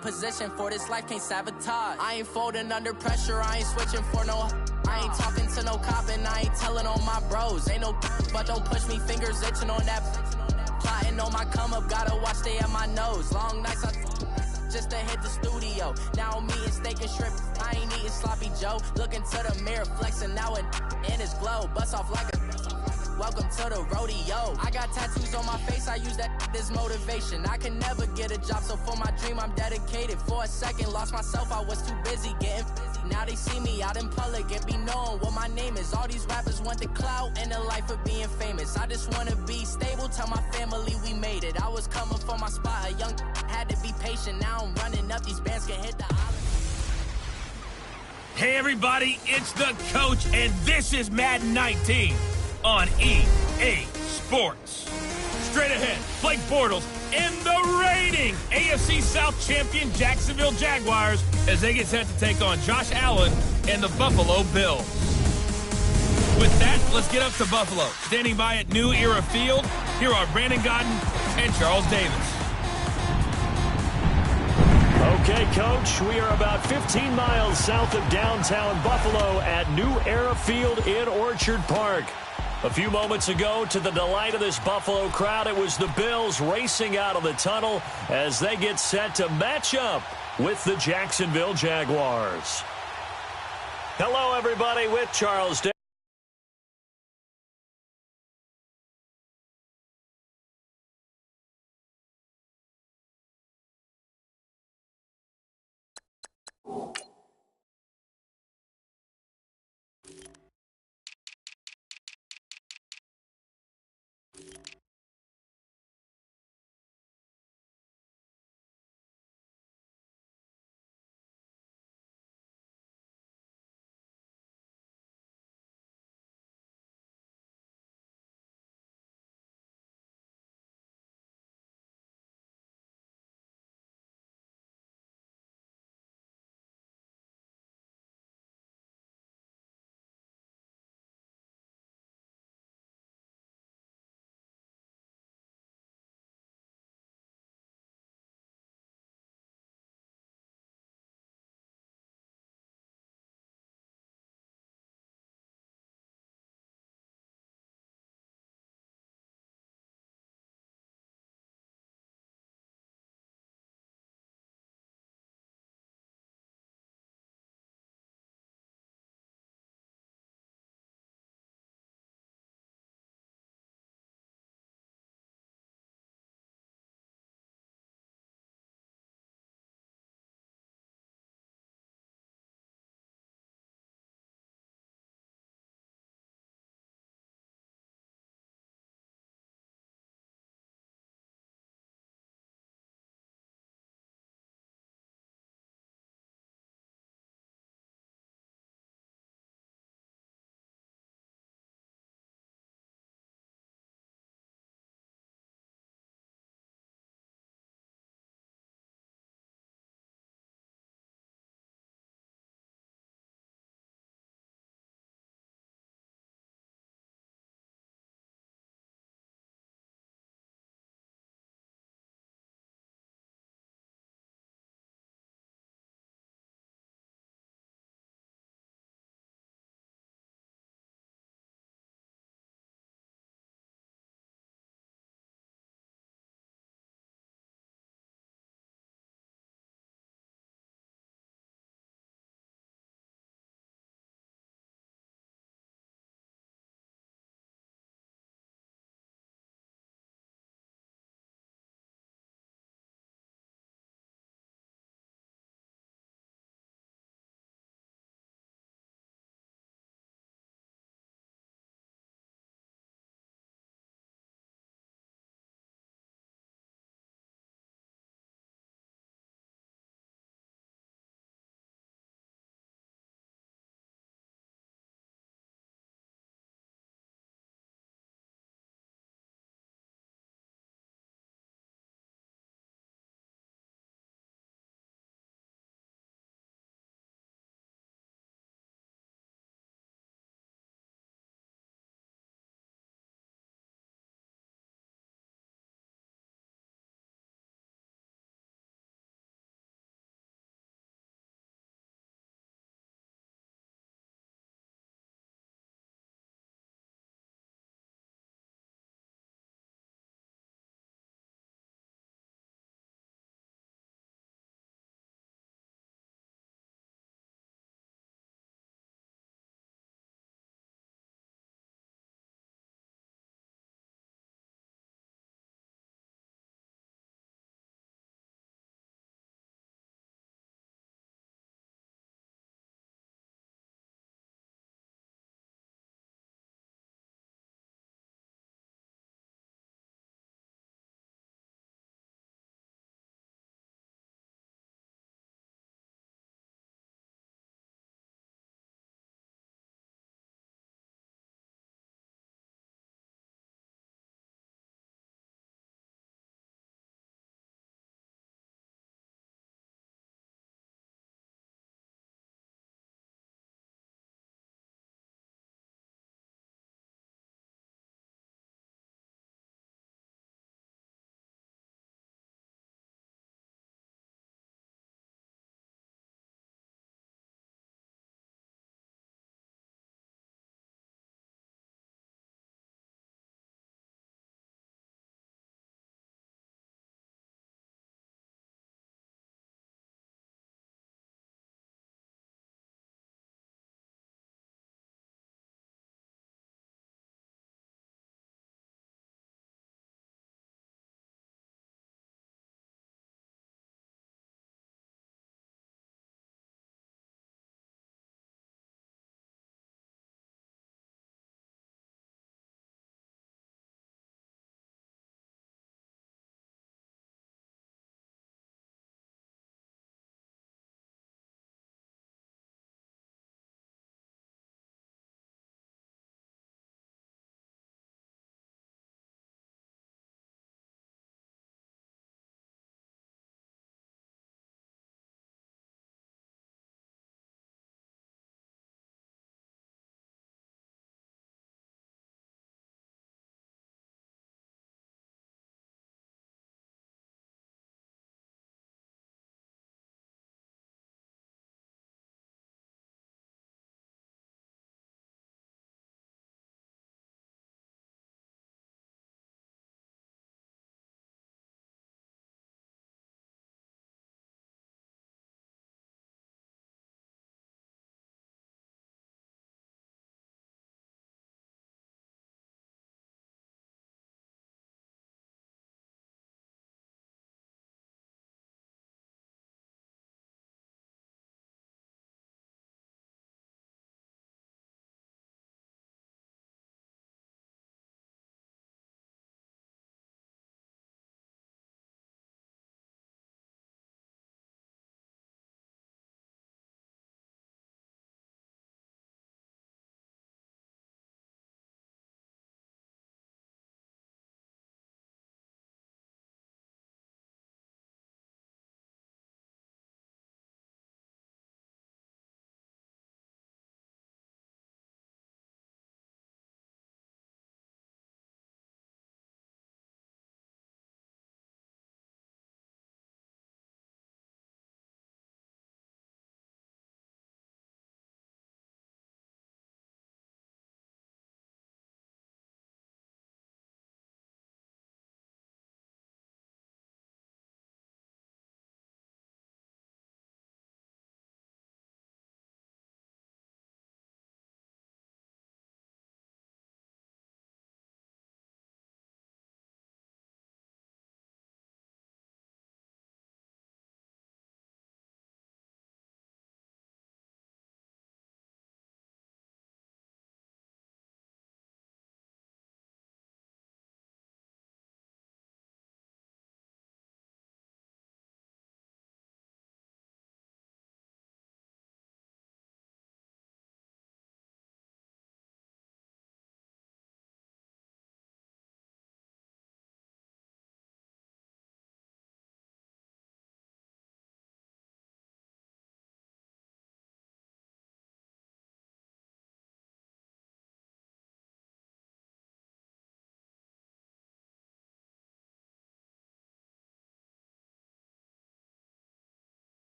position for this life, can't sabotage. I ain't folding under pressure, I ain't switching for no. I ain't talking to no cop and I ain't telling on my bros. Ain't no but don't push me, fingers itching on that. Plotting on my come up, gotta watch stay at my nose. Long nights I just to hit the studio. Now I'm eating steak and shrimp, I ain't eating sloppy Joe. Looking to the mirror, flexing now it in his glow. Bust off like a welcome to the rodeo. I got tattoos on my face, I use that as motivation. I can never get a job, so for my dream I'm dedicated. For a second, lost myself, I was too busy getting. Now they see me out in public and be knowing what my name is. All these rappers want the clout and the life of being famous. I just wanna be stable, tell my family we made it. I was coming for my spot, a young had to be patient. Now I'm running up, these bands can hit the island. Hey everybody, it's the coach, and this is Madden 19 on EA Sports. Straight ahead, Blake Bortles and the reigning AFC South champion Jacksonville Jaguars as they get set to take on Josh Allen and the Buffalo Bills. With that, let's get up to Buffalo. Standing by at New Era Field, here are Brandon Godden and Charles Davis. Okay, Coach, we are about 15 miles south of downtown Buffalo at New Era Field in Orchard Park. A few moments ago, to the delight of this Buffalo crowd, it was the Bills racing out of the tunnel as they get set to match up with the Jacksonville Jaguars. Hello, everybody, with Charles Davis.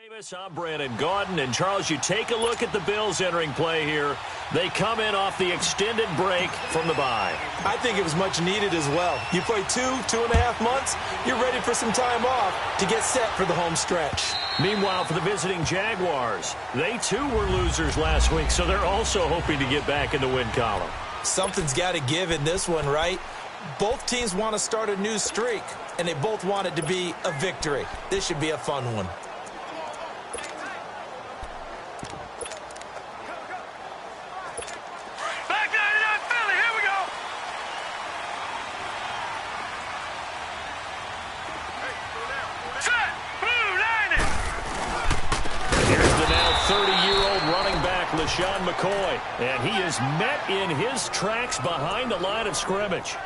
I'm Brandon Gaudin, and Charles, you take a look at the Bills entering play here. They come in off the extended break from the bye. I think it was much needed as well. You play 2.5 months, you're ready for some time off to get set for the home stretch. Meanwhile, for the visiting Jaguars, they too were losers last week, so they're also hoping to get back in the win column. Something's got to give in this one, right? Both teams want to start a new streak, and they both want it to be a victory. This should be a fun one. Sean McCoy, and he is met in his tracks behind the line of scrimmage.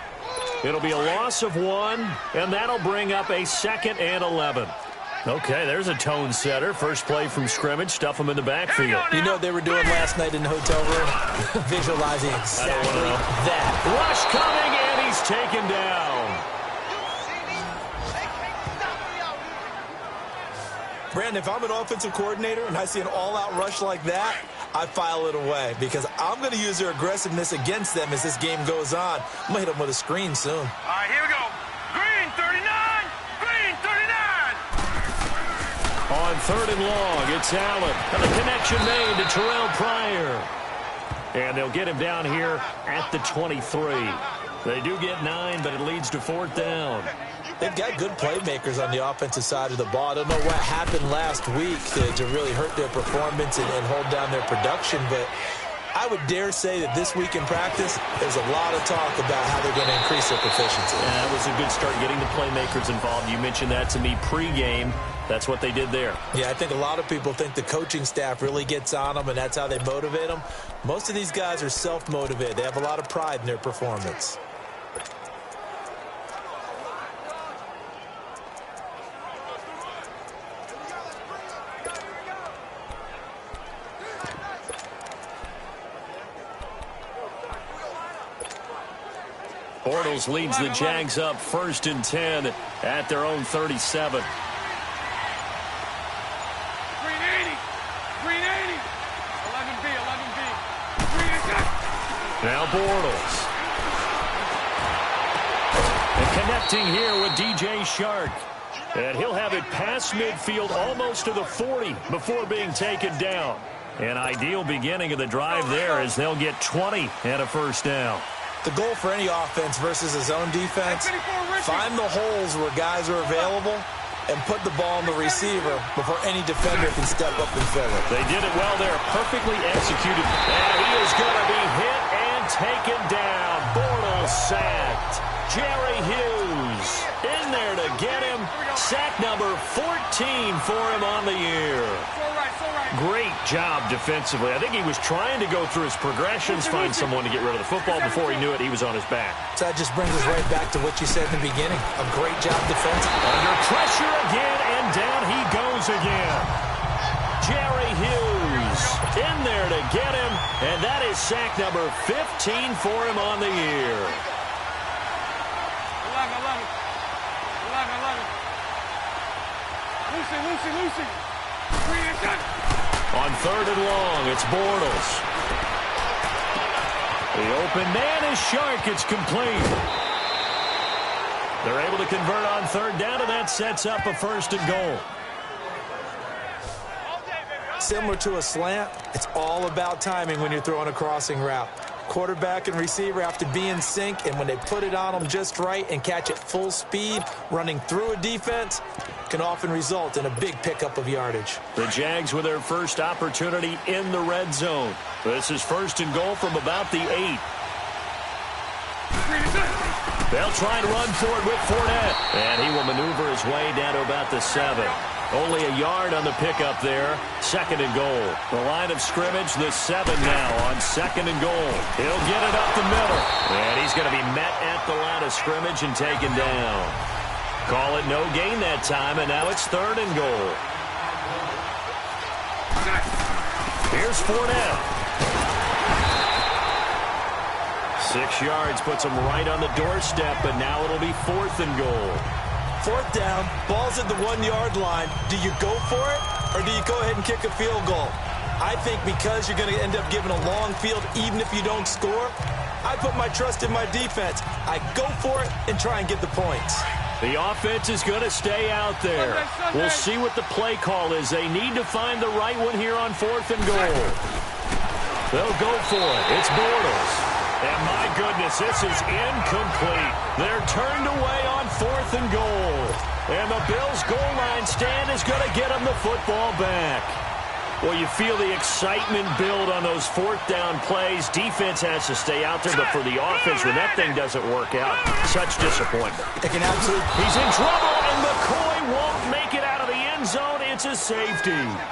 It'll be a loss of 1, and that'll bring up a 2nd and 11. Okay, there's a tone setter. First play from scrimmage, stuff him in the backfield. You know what they were doing last night in the hotel room? Visualizing exactly that. Rush coming, and he's taken down. Brandon, if I'm an offensive coordinator and I see an all-out rush like that, I file it away because I'm going to use their aggressiveness against them as this game goes on. I'm going to hit them with a screen soon. All right, here we go. Green 39! Green 39! On 3rd and long, it's Allen. And the connection made to Terrell Pryor. And they'll get him down here at the 23. They do get 9, but it leads to 4th down. They've got good playmakers on the offensive side of the ball. I don't know what happened last week to really hurt their performance and hold down their production, but I would dare say that this week in practice, there's a lot of talk about how they're going to increase their proficiency. Yeah, that was a good start getting the playmakers involved. You mentioned that to me pregame. That's what they did there. Yeah, I think a lot of people think the coaching staff really gets on them, and that's how they motivate them. Most of these guys are self-motivated. They have a lot of pride in their performance. Bortles leads the Jags up 1st and 10 at their own 37. Green 80! Green 80! 11B, 11B. Green and cut! Now Bortles. And connecting here with DJ Shark. And he'll have it past midfield almost to the 40 before being taken down. An ideal beginning of the drive there as they'll get 20 and a 1st down. The goal for any offense versus a zone defense, find the holes where guys are available and put the ball on the receiver before any defender can step up and fill it. They did it well there, perfectly executed. And he is going to be hit and taken down. Bortles sacked. Jerry Hughes in there to get him. Sack number 14 for him on the year. Great job defensively. I think he was trying to go through his progressions, find someone to get rid of the football. Before he knew it, he was on his back. So that just brings us right back to what you said in the beginning. A great job defensively. Under pressure again, and down he goes again. Jerry Hughes in there to get him, and that is sack number 15 for him on the year. 11. Lucy. Green and cut! On 3rd and long, it's Bortles. The open man is Shark. It's complete. They're able to convert on 3rd down, and that sets up a 1st and goal. Similar to a slant, it's all about timing when you're throwing a crossing route. Quarterback and receiver have to be in sync, and when they put it on them just right and catch it full speed, running through a defense can often result in a big pickup of yardage. The Jags with their first opportunity in the red zone. This is 1st and goal from about the 8. They'll try and run for it with Fournette, and he will maneuver his way down to about the 7. Only a yard on the pickup there. 2nd and goal. The line of scrimmage, the 7 now on 2nd and goal. He'll get it up the middle. And he's going to be met at the line of scrimmage and taken down. Call it no gain that time, and now it's 3rd and goal. Here's Fournette. 6 yards puts him right on the doorstep, but now it'll be 4th and goal. 4th down, ball's at the 1-yard line. Do you go for it or do you go ahead and kick a field goal? I think because you're going to end up giving a long field even if you don't score, I put my trust in my defense. I go for it and try and get the points. The offense is going to stay out there. We'll see what the play call is. They need to find the right one here on 4th and goal. They'll go for it. It's Bortles. And my goodness, this is incomplete. They're turned away on 4th and goal. And the Bills' goal line stand is going to get them the football back. Well, you feel the excitement build on those 4th down plays. Defense has to stay out there, but for the offense, when that thing doesn't work out, such disappointment. It can absolutely... He's in trouble, and McCoy won't make it out of the end zone. It's a safety.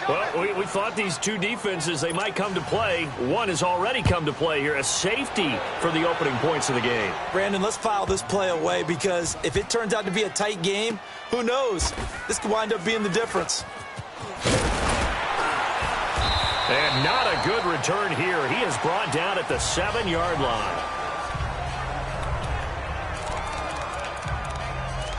Well, we thought these two defenses, they might come to play. One has already come to play here, a safety for the opening points of the game. Brandon, let's file this play away because if it turns out to be a tight game, who knows? This could wind up being the difference. And not a good return here. He is brought down at the 7-yard line.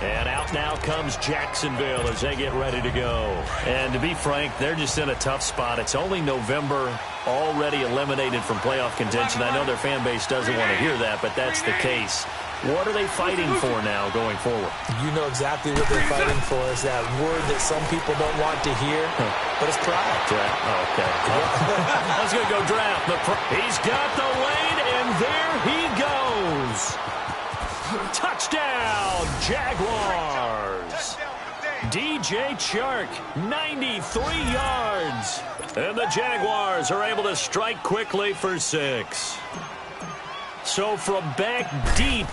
And out now comes Jacksonville as they get ready to go. And to be frank, they're just in a tough spot. It's only November, already eliminated from playoff contention. I know their fan base doesn't want to hear that, but that's the case. What are they fighting for now going forward? You know exactly what they're fighting for. Is that word that some people don't want to hear, but it's pride. Okay. I was going to go draft. He's got the lane, and there he goes. Touchdown, Jaguars. DJ Chark, 93 yards. And the Jaguars are able to strike quickly for 6. So from back deep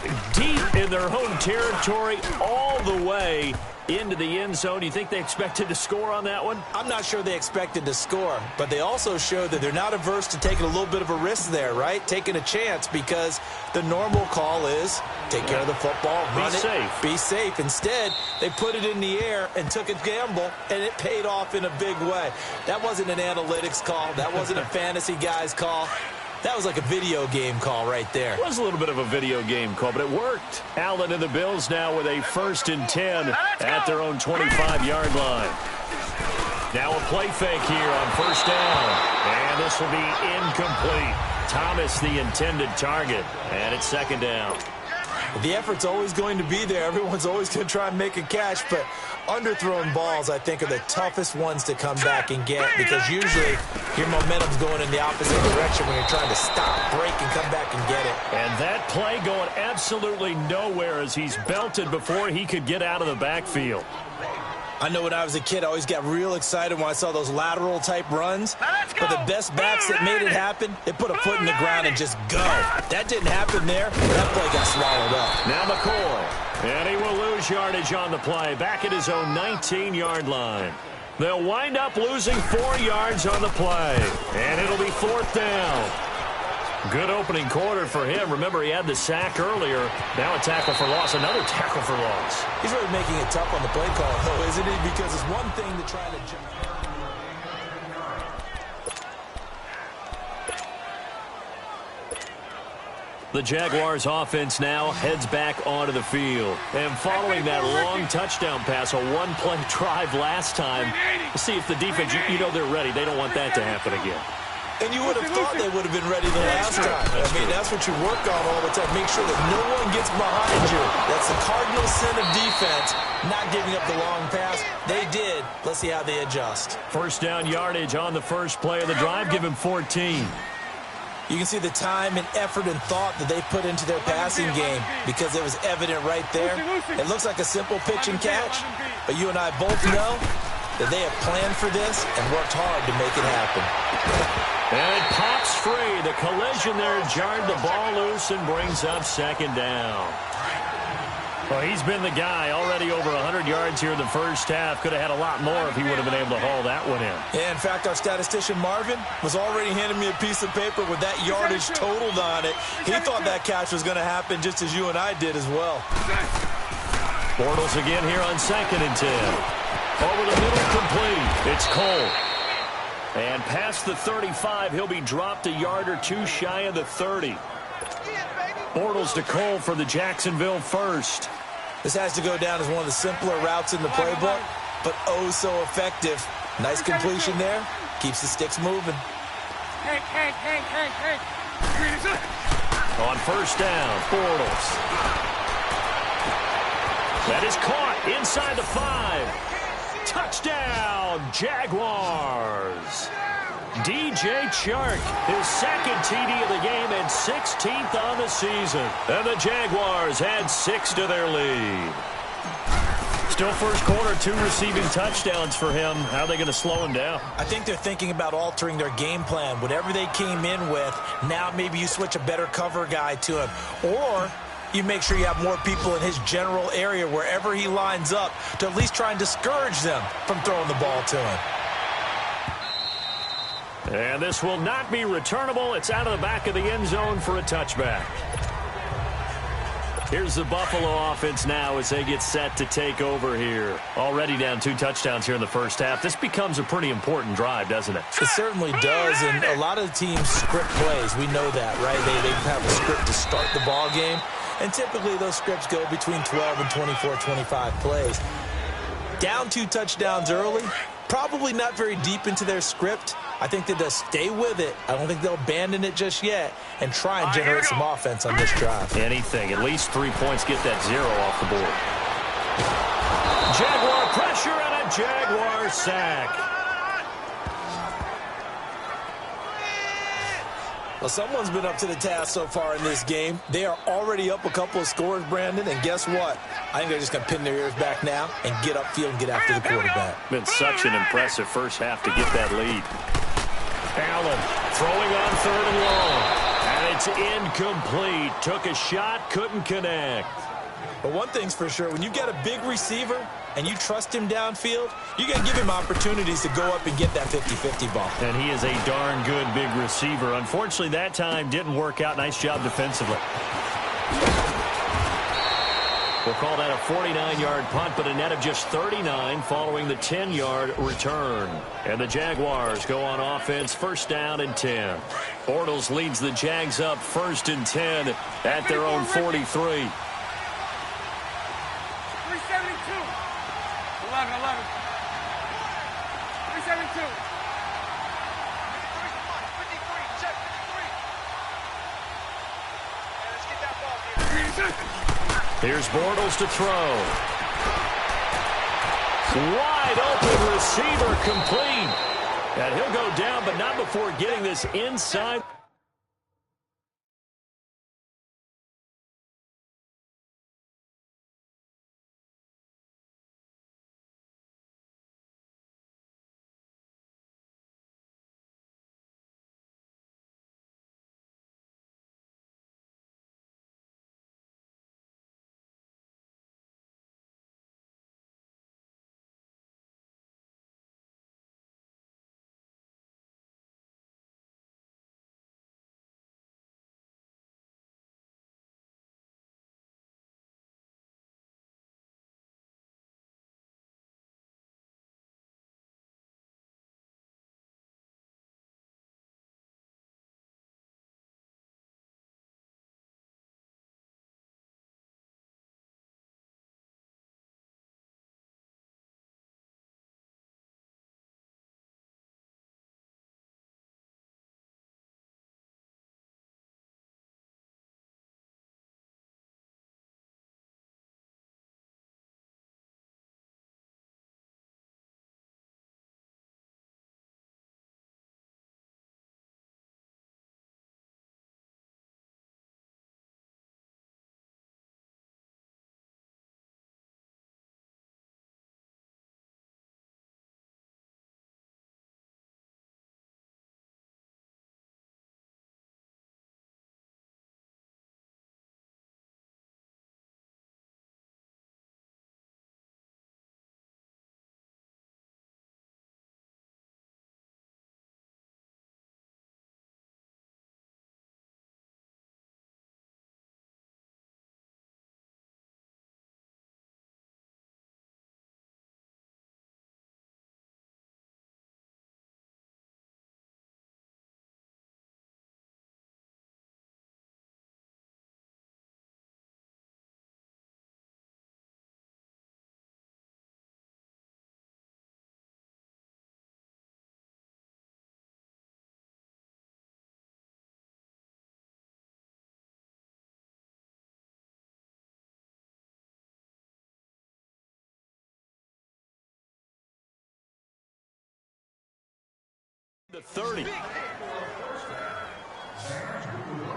in their home territory, all the way into the end zone, you think they expected to score on that one? I'm not sure they expected to score, but they also showed that they're not averse to taking a little bit of a risk there, right? Taking a chance because the normal call is take care of the football, run it, be safe. Instead, they put it in the air and took a gamble, and it paid off in a big way. That wasn't an analytics call. That wasn't a fantasy guy's call. That was like a video game call right there. It was a little bit of a video game call, but it worked. Allen and the Bills now with a 1st and 10 at their own 25-yard line. Now a play fake here on 1st down. And this will be incomplete. Thomas the intended target. And it's 2nd down. The effort's always going to be there. Everyone's always going to try and make a catch, but underthrown balls, I think, are the toughest ones to come back and get because usually your momentum's going in the opposite direction when you're trying to stop, break, and come back and get it. And that play going absolutely nowhere as he's belted before he could get out of the backfield. I know when I was a kid, I always got real excited when I saw those lateral-type runs. But the best backs that made it happen, they put a foot in the ground and just go. That didn't happen there. That play got swallowed up. Now McCoy. And he will lose yardage on the play. Back at his own 19-yard line. They'll wind up losing 4 yards on the play. And it'll be 4th down. Good opening quarter for him. Remember, he had the sack earlier. Now a tackle for loss. Another tackle for loss. He's really making it tough on the play call, though, isn't he? Because it's one thing to try to jump. The Jaguars offense now heads back onto the field. And following that long touchdown pass, a one-play drive last time, let's see if the defense, you know they're ready. They don't want that to happen again. And you would have thought they would have been ready the last time. That's what you work on all the time. Make sure that no one gets behind you. That's the cardinal sin of defense, not giving up the long pass. They did. Let's see how they adjust. 1st down yardage on the first play of the drive. Give him 14. You can see the time and effort and thought that they put into their passing game because it was evident right there. It looks like a simple pitch and catch, but you and I both know that they have planned for this and worked hard to make it happen. And it pops free. The collision there jarred the ball loose and brings up 2nd down. Well, he's been the guy already over 100 yards here in the first half. Could have had a lot more if he would have been able to haul that one in. Yeah, in fact, our statistician Marvin was already handing me a piece of paper with that yardage totaled on it. He thought that catch was going to happen just as you and I did as well. Bortles again here on 2nd and 10. Over the middle, complete. It's Cole. And past the 35, he'll be dropped a yard or two shy of the 30. Bortles to Cole for the Jacksonville 1st. This has to go down as one of the simpler routes in the playbook, but oh so effective Nice completion there. Keeps the sticks moving. Hank. Green is up. On first down, Bortles. That is caught inside the 5. Touchdown, Jaguars. DJ Chark, his second TD of the game and 16th on the season. And the Jaguars add 6 to their lead. Still first quarter, 2 receiving touchdowns for him. How are they going to slow him down? I think they're thinking about altering their game plan. Whatever they came in with, now maybe you switch a better cover guy to him. Or you make sure you have more people in his general area wherever he lines up to at least try and discourage them from throwing the ball to him. And this will not be returnable. It's out of the back of the end zone for a touchback. Here's the Buffalo offense now as they get set to take over here. Already down 2 touchdowns here in the first half. This becomes a pretty important drive, doesn't it? It certainly does, and a lot of teams script plays. We know that, right? They have a script to start the ball game, and typically those scripts go between 12 and 24, 25 plays. Down 2 touchdowns early, probably not very deep into their script. I think that they'll stay with it. I don't think they'll abandon it just yet and try and generate some offense on this drive. Anything. At least 3 points. Get that 0 off the board. Jaguar pressure and a Jaguar sack. Well, someone's been up to the task so far in this game. They are already up a couple of scores, Brandon, and guess what? I think they're just going to pin their ears back now and get upfield and get after the quarterback. Been such an impressive first half to get that lead. Allen throwing on 3rd and long. And it's incomplete. Took a shot, couldn't connect. But one thing's for sure, when you got a big receiver and you trust him downfield, you're going to give him opportunities to go up and get that 50-50 ball. And he is a darn good big receiver. Unfortunately, that time didn't work out. Nice job defensively. We'll call that a 49-yard punt, but a net of just 39 following the 10-yard return. And the Jaguars go on offense, first down and 10. Bortles leads the Jags up 1st and 10 at their own 43. 372. 11. 372. Check 53. Let's get that ball. Here's Bortles to throw. Wide open receiver complete. And he'll go down, but not before getting this inside. The 30.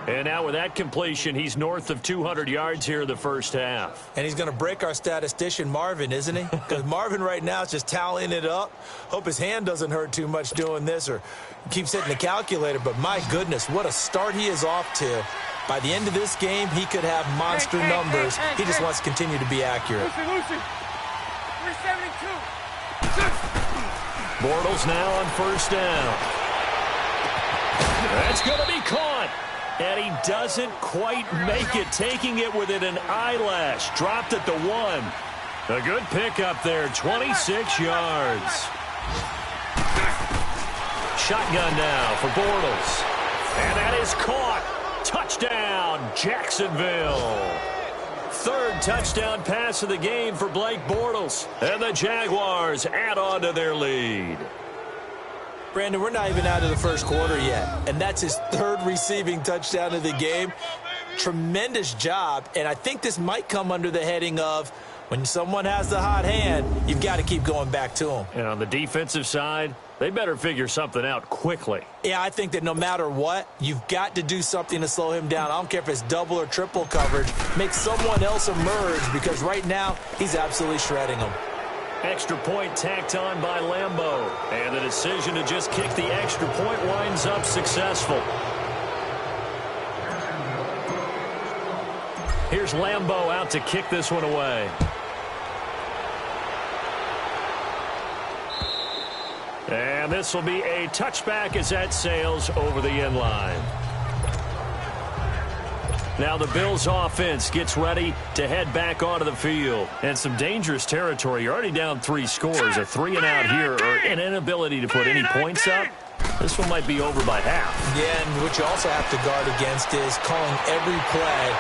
And now with that completion, he's north of 200 yards here in the first half. And he's going to break our statistician, Marvin, isn't he? Because Marvin right now is just tallying it up. Hope his hand doesn't hurt too much doing this or keeps hitting the calculator. But my goodness, what a start he is off to. By the end of this game, he could have monster numbers. He just wants to continue to be accurate. Lucy. 372. Bortles now on first down. That's going to be caught. And he doesn't quite make it, taking it within an eyelash. Dropped at the 1. A good pickup there, 26 yards. Shotgun now for Bortles. And that is caught. Touchdown, Jacksonville. Third touchdown pass of the game for Blake Bortles. And the Jaguars add on to their lead. Brandon, we're not even out of the first quarter yet, and that's his third receiving touchdown of the game. Tremendous job, and I think this might come under the heading of when someone has the hot hand, you've got to keep going back to them. And on the defensive side, they better figure something out quickly. Yeah, I think that no matter what, you've got to do something to slow him down. I don't care if it's double or triple coverage. Make someone else emerge because right now he's absolutely shredding them. Extra point tacked on by Lambeau. And the decision to just kick the extra point winds up successful. Here's Lambeau out to kick this one away. And this will be a touchback as that sails over the end line. Now the Bills offense gets ready to head back onto the field. And some dangerous territory. You're already down 3 scores. A 3-and-out here or an inability to put any points up. This one might be over by half. Yeah, and what you also have to guard against is calling every play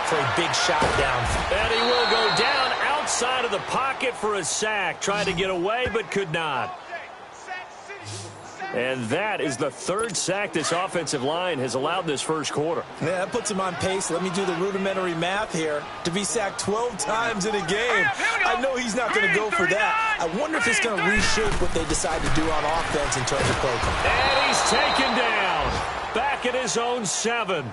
for a big shot down. And he will go down outside of the pocket for a sack. Tried to get away but could not. And that is the third sack this offensive line has allowed this first quarter. Yeah, that puts him on pace. Let me do the rudimentary math here. To be sacked 12 times in a game, I know he's not going to go for that. I wonder if it's going to reshape what they decide to do on offense in terms of play call. And he's taken down. Back at his own 7.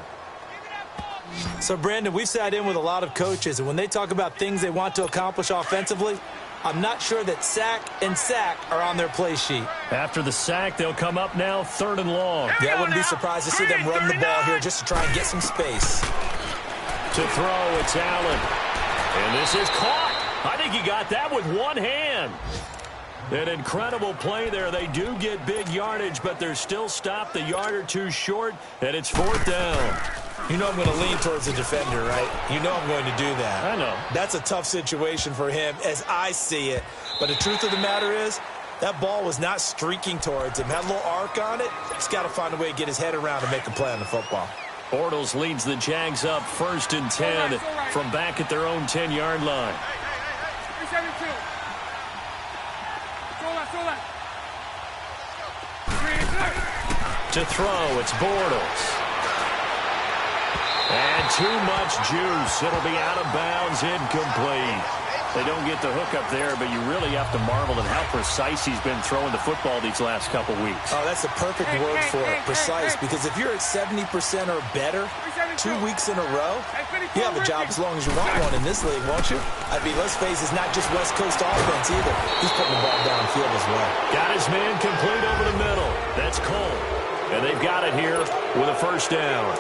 So, Brandon, we've sat in with a lot of coaches, and when they talk about things they want to accomplish offensively, I'm not sure that sack and sack are on their play sheet. After the sack, they'll come up now 3rd and long. Yeah, I wouldn't be surprised to see them run the ball here just to try and get some space. To throw, it's Allen. And this is caught. I think he got that with one hand. An incredible play there. They do get big yardage, but they're still stopped a yard or two short, and it's 4th down. You know I'm going to lean towards the defender, right? You know I'm going to do that. I know. That's a tough situation for him as I see it. But the truth of the matter is, that ball was not streaking towards him. Had a little arc on it. He's got to find a way to get his head around and make a play on the football. Bortles leads the Jags up 1st and 10 from back at their own 10-yard line. 372. To throw, it's Bortles. And too much juice. It'll be out of bounds, incomplete. They don't get the hook up there, but you really have to marvel at how precise he's been throwing the football these last couple weeks. Oh, that's the perfect word for it, precise, because if you're at 70% or better 2 weeks in a row, you have a job as long as you want one in this league, won't you? I mean, let's face it, it's not just West Coast offense either. He's putting the ball downfield as well. Got his man complete over the middle. That's Cole. And they've got it here with a 1st down.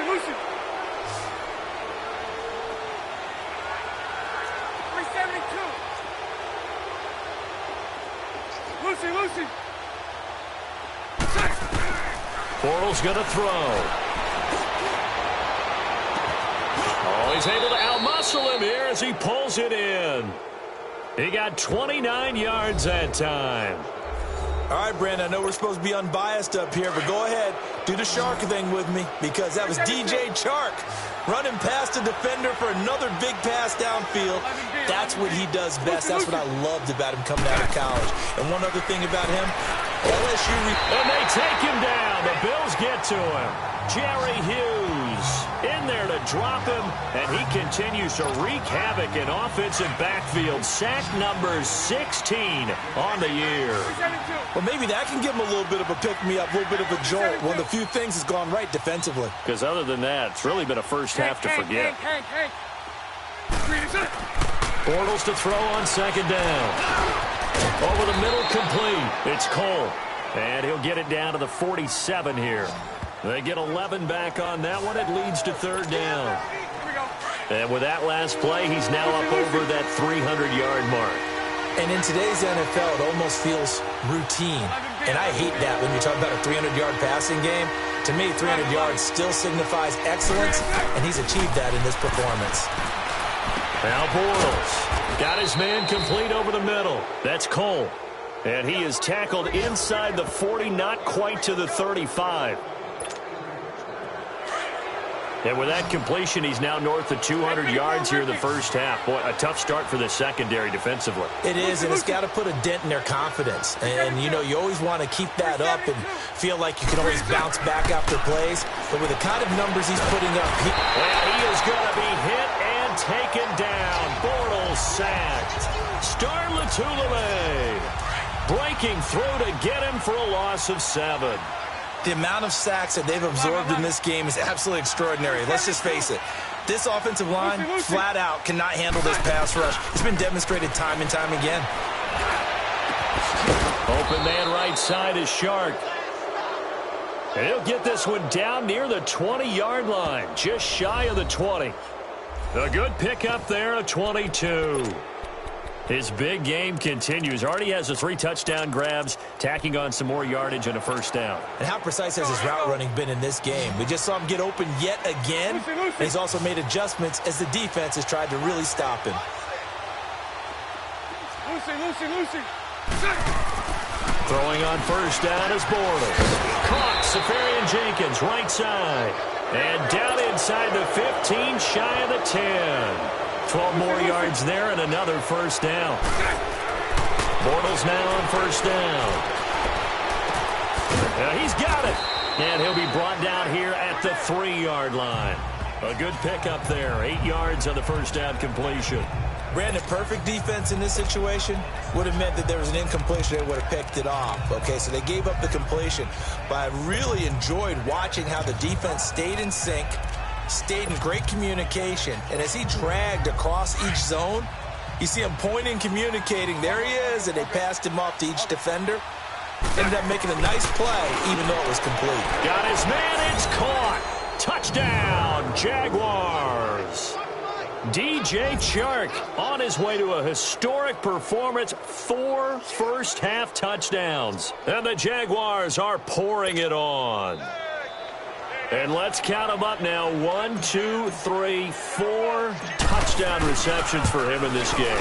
Lucy. 372. Lucy. Bortles going to throw. Oh, he's able to outmuscle him here as he pulls it in. He got 29 yards that time. All right, Brandon, I know we're supposed to be unbiased up here, but go ahead. Do the Shark thing with me, because that was DJ Chark running past a defender for another big pass downfield. That's what he does best. That's what I loved about him coming out of college. And one other thing about him, And they take him down. The Bills get to him. Jerry Hughes in there to drop him, and he continues to wreak havoc in offensive backfield. Sack number 16 on the year. Well, maybe that can give him a little bit of a pick-me-up, a little bit of a jolt. One of the few things has gone right defensively. Because other than that, it's really been a first half to forget. Bortles to throw on second down. Over the middle, complete. It's Cole. And he'll get it down to the 47 here. They get 11 back on that one. It leads to third down. And with that last play, he's now up over that 300-yard mark. And in today's NFL, it almost feels routine. And I hate that when you talk about a 300-yard passing game. To me, 300 yards still signifies excellence, and he's achieved that in this performance. Now Bortles got his man complete over the middle. That's Cole. And he is tackled inside the 40, not quite to the 35. And with that completion, he's now north of 200 yards here in the first half. Boy, a tough start for the secondary defensively. It is, and it's got to put a dent in their confidence. And, you know, you always want to keep that up and feel like you can always bounce back after plays. But with the kind of numbers he's putting up, he is going to be hit and taken down. Bortles sacked. Star Latulippe breaking through to get him for a loss of 7. The amount of sacks that they've absorbed in this game is absolutely extraordinary. Let's just face it. This offensive line, flat out, cannot handle this pass rush. It's been demonstrated time and time again. Open man right side is Shark. And he'll get this one down near the 20-yard line, just shy of the 20. A good pickup there, a 22. His big game continues. Already has the 3 touchdown grabs, tacking on some more yardage and a first down. And how precise has his route running been in this game? We just saw him get open yet again. And he's also made adjustments as the defense has tried to really stop him. Lucy. Throwing on first down is Bortles. Caught, Safarian Jenkins, right side. And down inside the 15, shy of the 10. 12 more yards there and another first down. Bortles now on first down. He's got it. And he'll be brought down here at the 3-yard line. A good pickup there. 8 yards on the first down completion. Brandon, perfect defense in this situation would have meant that there was an incompletion. They would have picked it off. Okay, so they gave up the completion. But I really enjoyed watching how the defense stayed in sync, stayed in great communication, and as he dragged across each zone, you see him pointing, communicating. There he is, and they passed him off to each defender. Ended up making a nice play, even though it was complete. Got his man, it's caught. Touchdown, Jaguars. DJ Chark on his way to a historic performance, 4 first-half touchdowns. And the Jaguars are pouring it on. And let's count them up now. 1, 2, 3, 4 touchdown receptions for him in this game.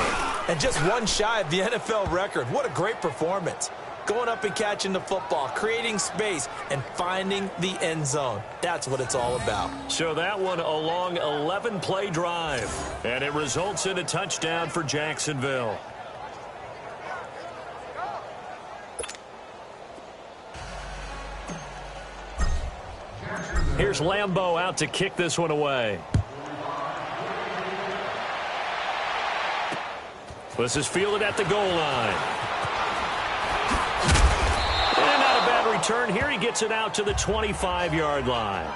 And just one shy of the NFL record. What a great performance. Going up and catching the football, creating space, and finding the end zone. That's what it's all about. So that one a long 11-play drive. And it results in a touchdown for Jacksonville. Here's Lambeau out to kick this one away. This is fielded at the goal line. And not a bad return here. He gets it out to the 25-yard line.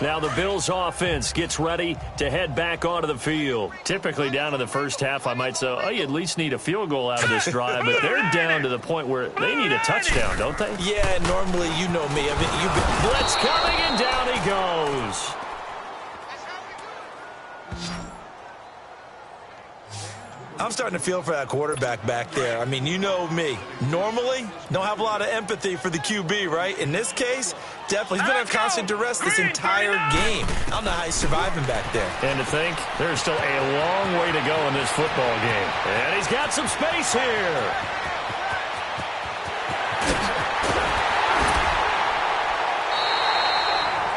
Now the Bills offense gets ready to head back onto the field. Typically down in the first half, I might say, oh, you at least need a field goal out of this drive. But they're down to the point where they need a touchdown, don't they? Yeah, normally, you know me. I mean, you've been... Blitz coming, and down he goes. I'm starting to feel for that quarterback back there. I mean, you know me. Normally, don't have a lot of empathy for the QB, right? In this case, definitely. He's been under constant duress this entire game. I don't know how he's surviving back there. And to think, there's still a long way to go in this football game. And he's got some space here.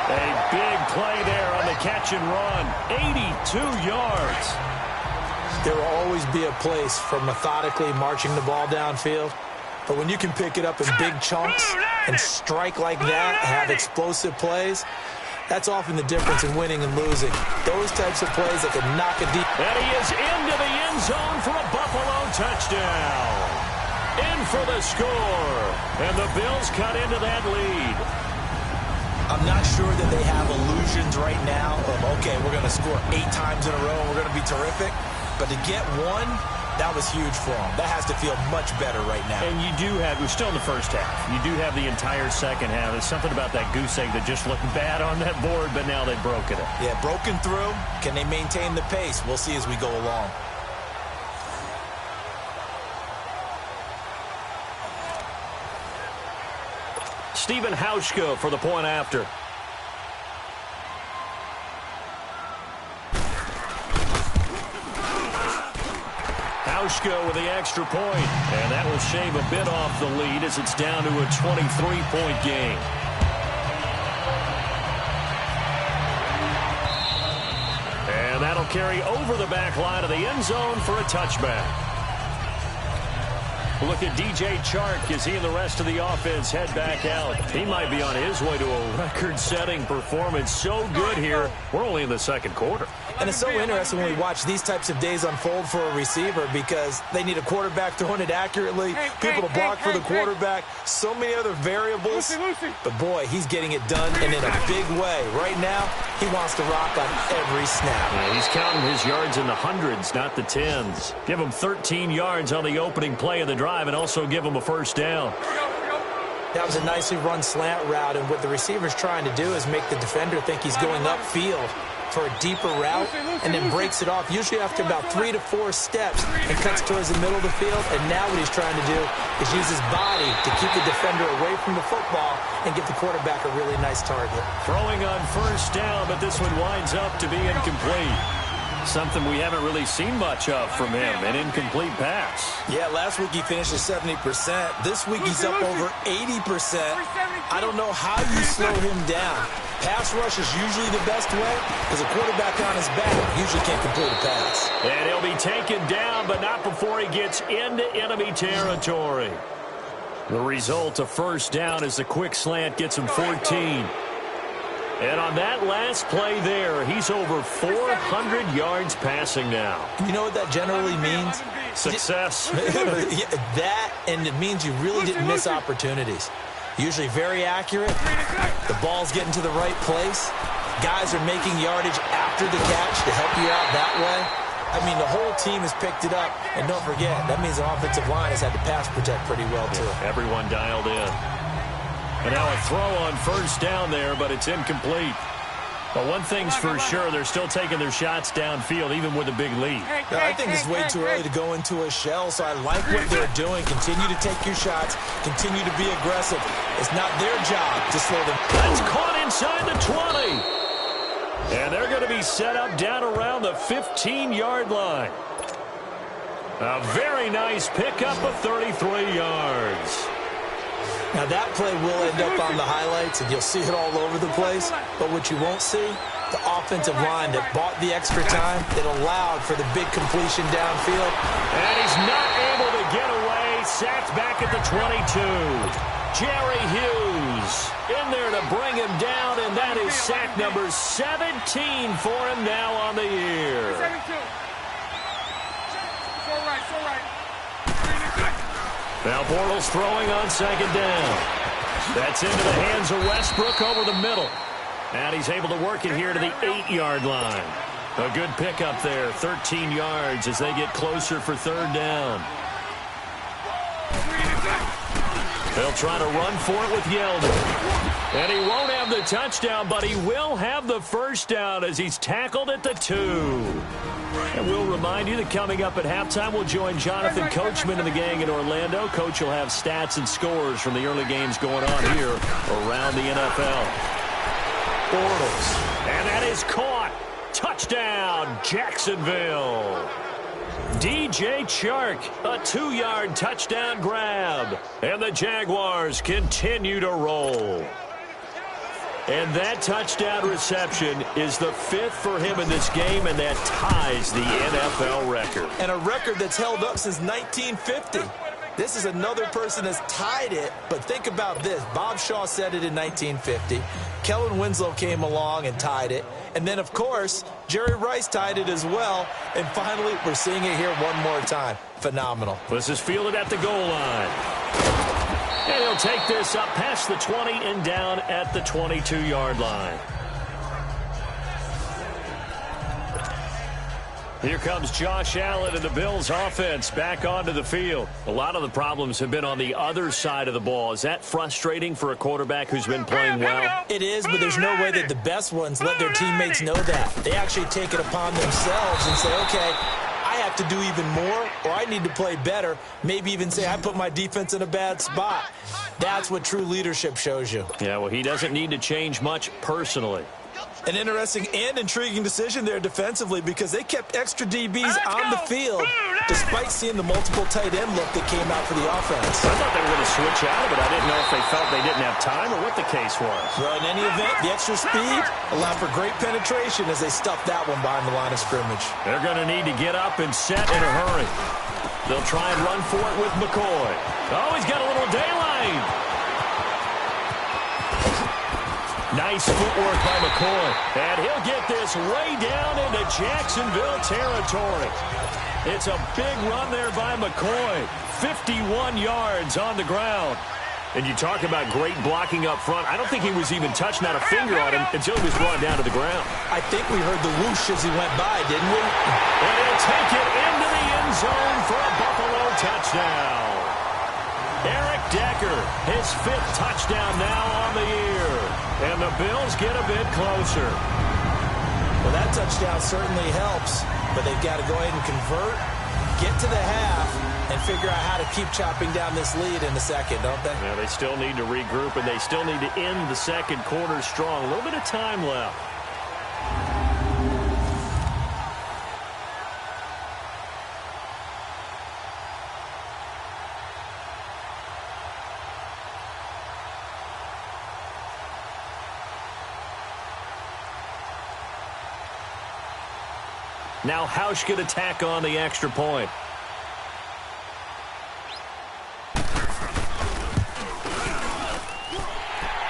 A big play there on the catch and run. 82 yards. There will always be a place for methodically marching the ball downfield. But when you can pick it up in big chunks and strike like that, have explosive plays, that's often the difference in winning and losing. Those types of plays that can knock a deep... And he is into the end zone for a Buffalo touchdown. In for the score. And the Bills cut into that lead. I'm not sure that they have illusions right now of, okay, we're going to score 8 times in a row and we're going to be terrific. But to get one, that was huge for them. That has to feel much better right now. And you do have, we're still in the first half. You do have the entire second half. There's something about that goose egg that just looked bad on that board, but now they've broken it. Yeah, broken through. Can they maintain the pace? We'll see as we go along. Stephen Hauschka for the point after. Hauschka with the extra point, and that will shave a bit off the lead as it's down to a 23-point game. And that'll carry over the back line of the end zone for a touchback. Look at DJ Chark as he and the rest of the offense head back out. He might be on his way to a record-setting performance. So good here. We're only in the second quarter. And it's so interesting when we watch these types of days unfold for a receiver because they need a quarterback throwing it accurately, people to block for the quarterback, so many other variables. But, boy, he's getting it done and in a big way. Right now, he wants to rock on every snap. Yeah, he's counting his yards in the hundreds, not the tens. Give him 13 yards on the opening play of the drive and also give him a first down. That was a nicely run slant route, and what the receiver's trying to do is make the defender think he's going upfield for a deeper route and then breaks it off, usually after about 3 to 4 steps, and cuts towards the middle of the field. And now what he's trying to do is use his body to keep the defender away from the football and give the quarterback a really nice target. Throwing on first down, but this one winds up to be incomplete. Something we haven't really seen much of from him, an incomplete pass. Yeah, last week he finished at 70%. This week he's up over 80%. I don't know how you slow him down. Pass rush is usually the best way because a quarterback on his back usually can't complete a pass. And he'll be taken down, but not before he gets into enemy territory. The result, a first down as the quick slant gets him 14. And on that last play there, he's over 400 yards passing now. You know what that generally means? Success. That, and it means you really didn't miss opportunities. Usually very accurate. The ball's getting to the right place. Guys are making yardage after the catch to help you out that way. I mean, the whole team has picked it up. And don't forget, that means the offensive line has had to pass protect pretty well, too. Everyone dialed in. And now a throw on first down there, but it's incomplete. But one thing's for sure, they're still taking their shots downfield, even with a big lead. Yeah, I think it's way too early to go into a shell, so I like what they're doing. Continue to take your shots. Continue to be aggressive. It's not their job to slow them. That's caught inside the 20. And they're going to be set up down around the 15-yard line. A very nice pickup of 33 yards. Now, that play will end up on the highlights, and you'll see it all over the place. But what you won't see, the offensive line that bought the extra time, that allowed for the big completion downfield. And he's not able to get away. Sacked back at the 22. Jerry Hughes in there to bring him down, and that is sack number 17 for him now on the year. Now Bortles throwing on second down. That's into the hands of Westbrook over the middle. And he's able to work it here to the 8-yard line. A good pickup there, 13 yards as they get closer for third down. They'll try to run for it with Yeldon. And he won't have the touchdown, but he will have the first down as he's tackled at the 2. And we'll remind you that coming up at halftime, we'll join Jonathan Coachman and the gang in Orlando. Coach will have stats and scores from the early games going on here around the NFL. Bortles. And that is caught. Touchdown, Jacksonville. DJ Chark, a 2-yard touchdown grab. And the Jaguars continue to roll. And that touchdown reception is the 5th for him in this game, and that ties the NFL record. And a record that's held up since 1950. This is another person that's tied it, but think about this. Bob Shaw said it in 1950. Kellen Winslow came along and tied it. And then, of course, Jerry Rice tied it as well. And finally, we're seeing it here one more time. Phenomenal. This is fielded at the goal line. And he'll take this up past the 20 and down at the 22-yard line. Here comes Josh Allen and the Bills offense back onto the field. A lot of the problems have been on the other side of the ball. Is that frustrating for a quarterback who's been playing well? It is, but there's no way that the best ones let their teammates know that. They actually take it upon themselves and say, okay, I have to do even more, or I need to play better. Maybe even say I put my defense in a bad spot. That's what true leadership shows you. Yeah, well, he doesn't need to change much personally. An interesting and intriguing decision there defensively because they kept extra DBs on the field despite seeing the multiple tight end look that came out for the offense. I thought they were going to switch out of it. I didn't know if they felt they didn't have time or what the case was. Well, in any event, the extra speed allowed for great penetration as they stuffed that one behind the line of scrimmage. They're going to need to get up and set in a hurry. They'll try and run for it with McCoy. Oh, he's got a little daylight. Nice footwork by McCoy. And he'll get this way down into Jacksonville territory. It's a big run there by McCoy. 51 yards on the ground. And you talk about great blocking up front. I don't think he was even touched, not a finger on him, until he was brought down to the ground. I think we heard the whoosh as he went by, didn't we? And he'll take it into the end zone for a Buffalo touchdown. Eric Decker, his 5th touchdown now on the year. And the Bills get a bit closer. Well, that touchdown certainly helps, but they've got to go ahead and convert, get to the half, and figure out how to keep chopping down this lead in the second, don't they? Yeah, they still need to regroup, and they still need to end the second quarter strong. A little bit of time left. Now Hausch could attack on the extra point.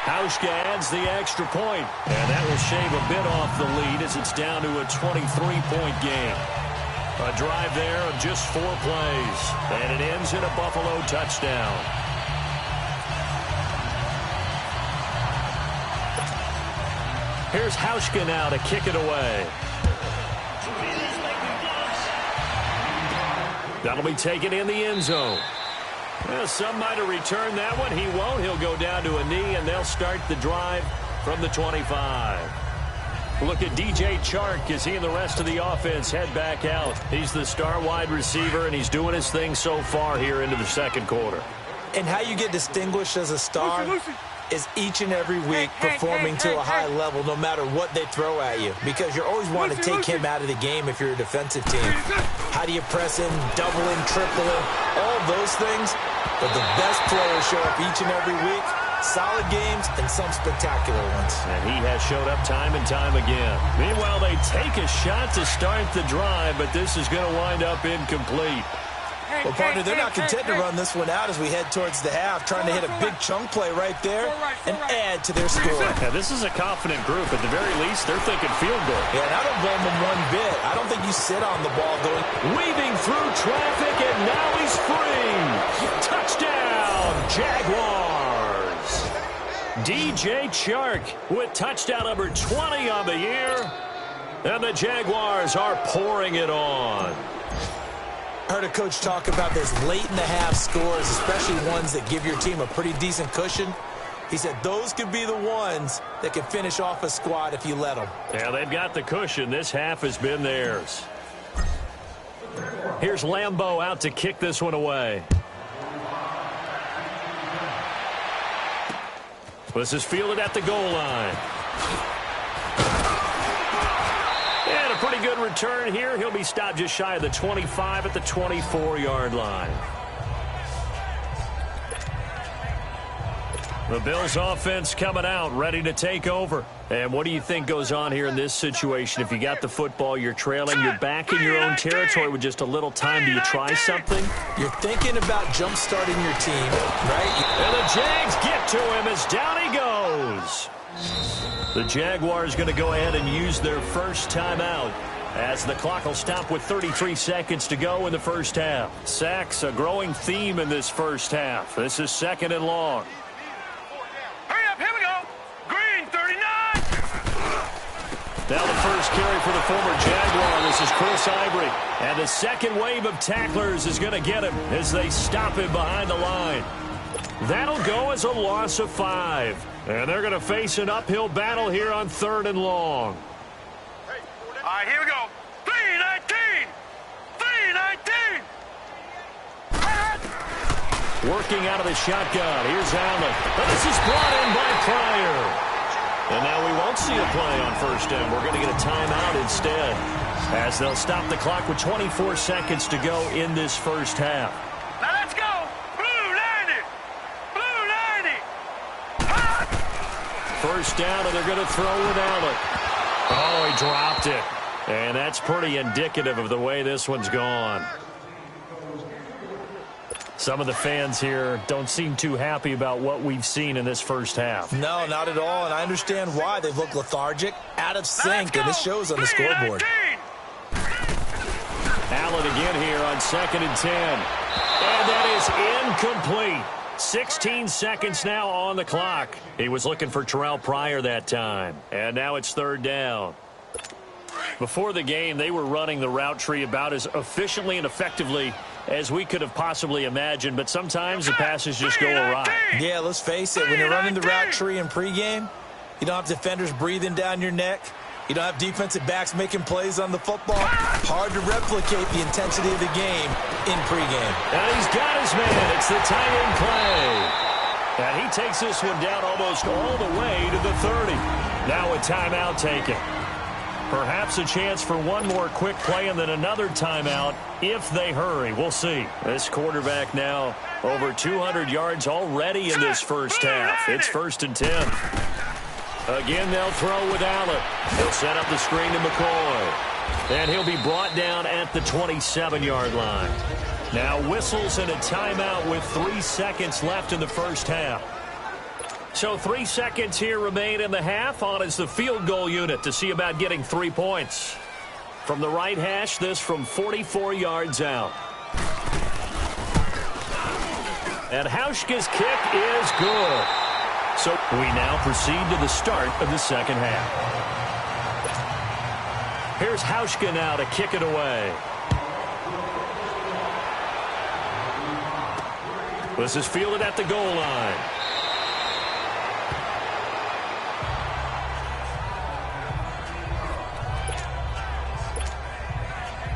Hausch adds the extra point, and that will shave a bit off the lead as it's down to a 23-point game. A drive there of just 4 plays, and it ends in a Buffalo touchdown. Here's Hauschka now to kick it away. That'll be taken in the end zone. Well, some might have returned that one. He won't. He'll go down to a knee, and they'll start the drive from the 25. Look at DJ Chark as he and the rest of the offense head back out. He's the star wide receiver, and he's doing his thing so far here into the second quarter. And how you get distinguished as a star is each and every week performing to a high level no matter what they throw at you, because you're always wanting to take him out of the game if you're a defensive team. How do you press him, double him, triple him, all those things? But the best players show up each and every week. Solid games and some spectacular ones. And he has showed up time and time again. Meanwhile, they take a shot to start the drive, but this is going to wind up incomplete. Well, partner, they're not content to run this one out as we head towards the half, trying to hit a big chunk play right there and add to their score. Yeah, this is a confident group. At the very least, they're thinking field goal. Yeah, and I don't blame them one bit. I don't think you sit on the ball going, weaving through traffic, and now he's free. Touchdown, Jaguars. DJ Chark with touchdown number 20 on the year. And the Jaguars are pouring it on. Heard a coach talk about those late in the half scores, especially ones that give your team a pretty decent cushion. He said those could be the ones that can finish off a squad if you let them. Yeah, they've got the cushion. This half has been theirs. Here's Lambeau out to kick this one away. This is fielded at the goal line. And a pretty good return here. He'll be stopped just shy of the 25 at the 24-yard line. The Bills offense coming out, ready to take over. And what do you think goes on here in this situation? If you got the football, you're trailing, you're back in your own territory with just a little time. Do you try something? You're thinking about jump-starting your team, right? And the Jags get to him as down he goes. The Jaguars going to go ahead and use their first timeout as the clock will stop with 33 seconds to go in the first half. Sacks, a growing theme in this first half. This is 2nd and long. Now the first carry for the former Jaguar. This is Chris Ivory. And the second wave of tacklers is going to get him as they stop him behind the line. That'll go as a loss of 5. And they're going to face an uphill battle here on 3rd and long. All right, here we go. 3-19! 3-19! Working out of the shotgun. Here's Allen. And this is brought in by Pryor. And now we won't see a play on 1st down. We're going to get a timeout instead as they'll stop the clock with 24 seconds to go in this first half. Now let's go! Blue 90! Blue 90! 1st down, and they're going to throw with Allen. Oh, he dropped it. And that's pretty indicative of the way this one's gone. Some of the fans here don't seem too happy about what we've seen in this first half. No, not at all, and I understand why. They've looked lethargic, out of sync, and it shows on the scoreboard. Allen again here on 2nd and 10. And that is incomplete. 16 seconds now on the clock. He was looking for Terrell Pryor that time. And now it's 3rd down. Before the game, they were running the route tree about as efficiently and effectively as we could have possibly imagined, but sometimes the passes just go awry. Yeah, let's face it, when you're running the route tree in pregame, you don't have defenders breathing down your neck. You don't have defensive backs making plays on the football. Hard to replicate the intensity of the game in pregame. And he's got his man. It's the tie-in play. And he takes this one down almost all the way to the 30. Now a timeout taken. Perhaps a chance for one more quick play and then another timeout if they hurry. We'll see. This quarterback now over 200 yards already in this first half. It's 1st and 10. Again, they'll throw with Allen. He'll set up the screen to McCoy. And he'll be brought down at the 27-yard line. Now whistles and a timeout with 3 seconds left in the first half. So 3 seconds here remain in the half. On is the field goal unit to see about getting 3 points. From the right hash, this from 44 yards out. And Hauschka's kick is good. So we now proceed to the start of the second half. Here's Hauschka now to kick it away. This is fielded at the goal line.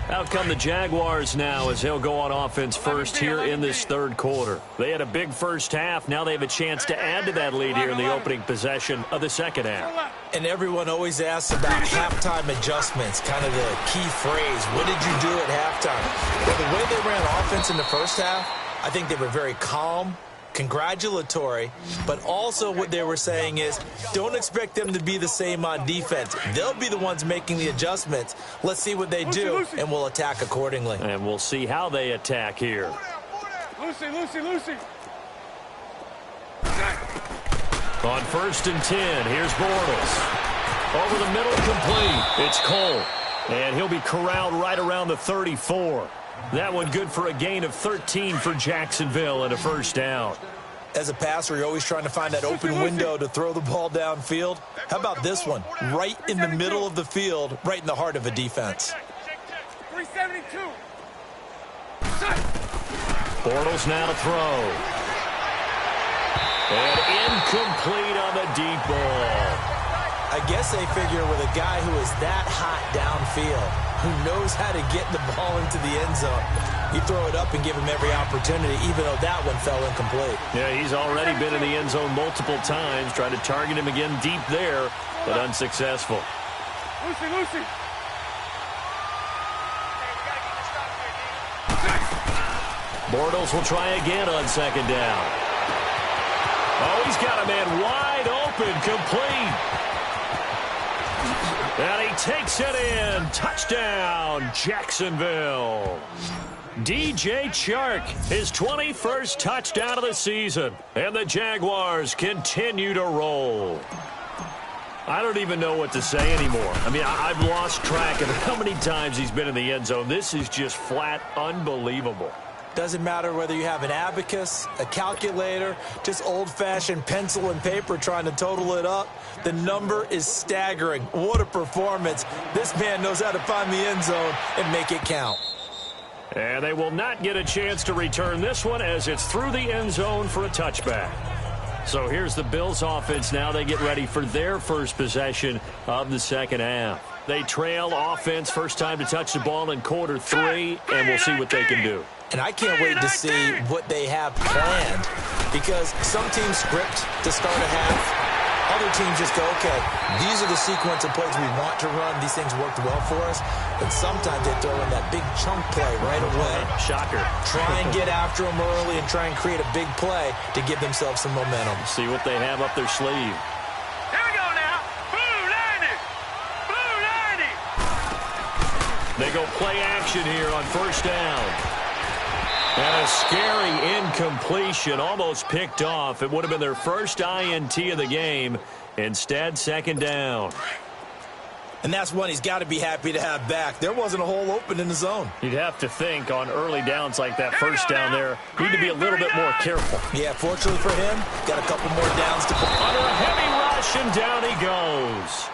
Out come the Jaguars now as they'll go on offense first here in this 3rd quarter. They had a big first half. Now they have a chance to add to that lead here in the opening possession of the second half. And everyone always asks about halftime adjustments, kind of the key phrase. What did you do at halftime? Well, the way they ran offense in the first half, I think they were very calm, congratulatory, but also what they were saying is don't expect them to be the same on defense. They'll be the ones making the adjustments. Let's see what they do, and we'll attack accordingly. And we'll see how they attack here. Lucy. On 1st and 10, here's Bortles. Over the middle, complete. It's Cole. And he'll be corralled right around the 34. That one good for a gain of 13 for Jacksonville and a 1st down. As a passer, you're always trying to find that open window to throw the ball downfield. How about this one? Right in the middle of the field, right in the heart of a defense. 372. Bortles now to throw. And incomplete on the deep ball. I guess they figure with a guy who is that hot downfield, who knows how to get the ball into the end zone, you throw it up and give him every opportunity, even though that one fell incomplete. Yeah, he's already been in the end zone multiple times, tried to target him again deep there, but unsuccessful. Lucy. Bortles will try again on 2nd down. Oh, he's got a man wide open, complete. And he takes it in. Touchdown, Jacksonville. DJ Chark, his 21st touchdown of the season. And the Jaguars continue to roll. I don't even know what to say anymore. I mean, I've lost track of how many times he's been in the end zone. This is just flat unbelievable. Doesn't matter whether you have an abacus, a calculator, just old-fashioned pencil and paper trying to total it up. The number is staggering. What a performance. This man knows how to find the end zone and make it count. And they will not get a chance to return this one as it's through the end zone for a touchback. So here's the Bills offense now. They get ready for their first possession of the second half. They trail offense, first time to touch the ball in quarter 3, and we'll see what they can do. And I can't wait to see what they have planned, because some teams script to start a half. Other teams just go, okay, these are the sequence of plays we want to run. These things worked well for us. But sometimes they throw in that big chunk play right away. Shocker. Try and get after them early and try and create a big play to give themselves some momentum. See what they have up their sleeve. Here we go now. Blue 90. Blue 90. They go play action here on first down. And a scary incompletion, almost picked off. It would have been their first INT of the game. Instead, second down. And that's one he's got to be happy to have back. There wasn't a hole open in the zone. You'd have to think on early downs like that first down there, need to be a little bit more careful. Yeah, fortunately for him, got a couple more downs to put. Under a heavy rush, and down he goes.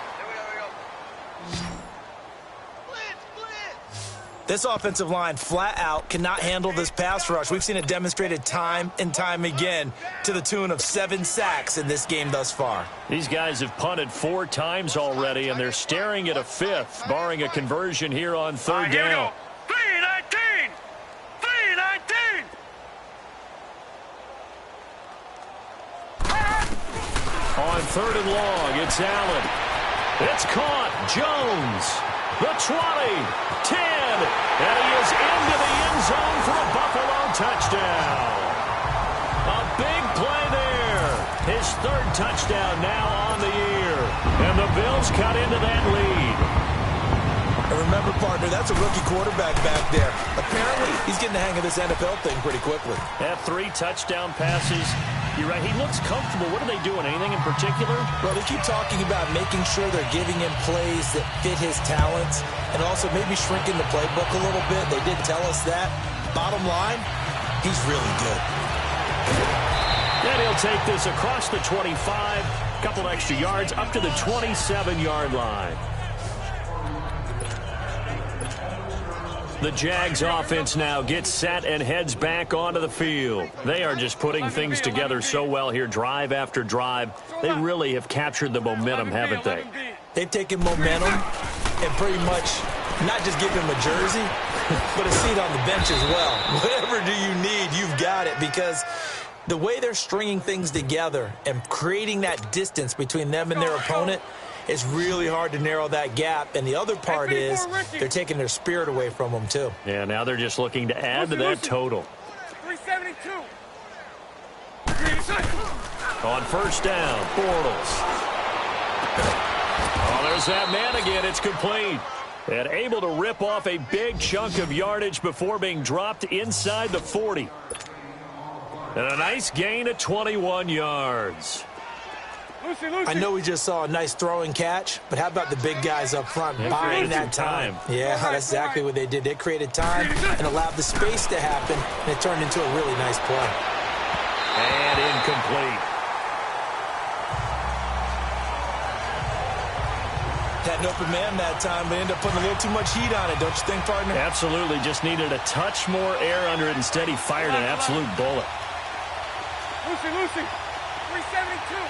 This offensive line flat out cannot handle this pass rush. We've seen it demonstrated time and time again to the tune of 7 sacks in this game thus far. These guys have punted 4 times already, and they're staring at a 5th, barring a conversion here on third down. 3-19. 3-19. On third and long, it's Allen. It's caught. Jones. The 20. 10. And he is into the end zone for a Buffalo touchdown. A big play there. His 3rd touchdown now on the year. And the Bills cut into that lead. And remember, partner, that's a rookie quarterback back there. Apparently, he's getting the hang of this NFL thing pretty quickly. Have 3 touchdown passes. You're right. He looks comfortable. What are they doing? Anything in particular? Well, they keep talking about making sure they're giving him plays that fit his talents and also maybe shrinking the playbook a little bit. They did tell us that. Bottom line, he's really good. Then he'll take this across the 25, a couple extra yards, up to the 27-yard line. The Jags offense now gets set and heads back onto the field. They are just putting things together so well here, drive after drive. They really have captured the momentum, haven't they? They've taken momentum and pretty much not just give him a jersey, but a seat on the bench as well. Whatever do you need, you've got it, because the way they're stringing things together and creating that distance between them and their opponent, it's really hard to narrow that gap. And the other part is they're taking their spirit away from them, too. Yeah, now they're just looking to add to that total. 372. On first down, Bortles. Oh, there's that man again. It's complete. And able to rip off a big chunk of yardage before being dropped inside the 40. And a nice gain of 21 yards. I know we just saw a nice throwing catch, but how about the big guys up front buying that time? Yeah, that's exactly what they did. They created time and allowed the space to happen, and it turned into a really nice play. And incomplete. Had an open man that time, but ended up putting a little too much heat on it, don't you think, partner? Absolutely. Just needed a touch more air under it. Instead, he fired an absolute bullet. Lucy. 372.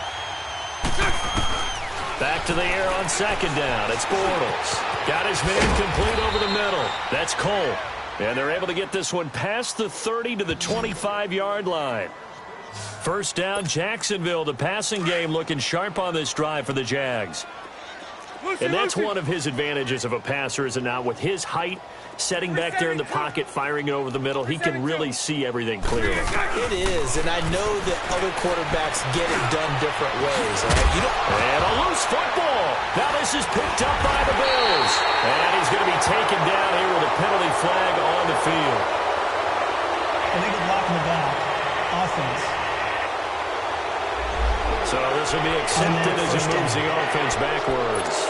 Back to the air on second down. It's Bortles. Got his man complete over the middle. That's Cole. And they're able to get this one past the 30 to the 25-yard line. First down, Jacksonville. The passing game looking sharp on this drive for the Jags. And that's one of his advantages of a passer, is it not? With his height, setting back there in the pocket, firing it over the middle, he can really see everything clearly. It is, and I know that other quarterbacks get it done different ways. Right? And a loose football. Now this is picked up by the Bills. And he's going to be taken down here with a penalty flag on the field. Illegal block in the back. Offense. So this will be accepted as he moves the offense backwards.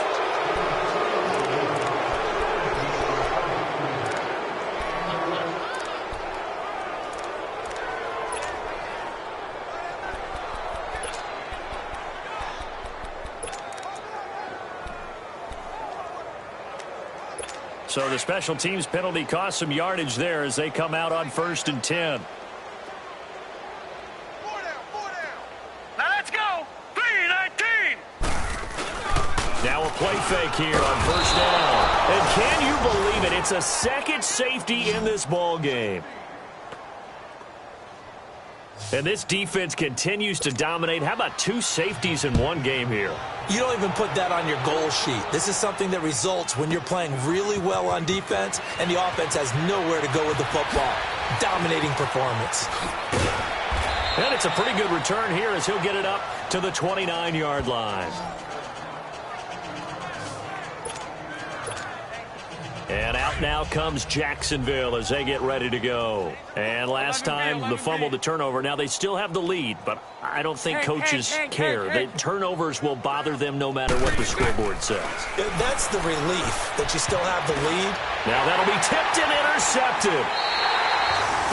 So the special teams penalty cost some yardage there as they come out on 1st and 10. Now a play fake here on 1st down. And can you believe it? It's a second safety in this ball game. And this defense continues to dominate. How about 2 safeties in one game here? You don't even put that on your goal sheet. This is something that results when you're playing really well on defense and the offense has nowhere to go with the football. Dominating performance. And it's a pretty good return here as he'll get it up to the 29-yard line. And out now comes Jacksonville as they get ready to go. And last time, the fumble, the turnover. Now, they still have the lead, but I don't think coaches care. The turnovers will bother them no matter what the scoreboard says. That's the relief, that you still have the lead. Now that'll be tipped and intercepted.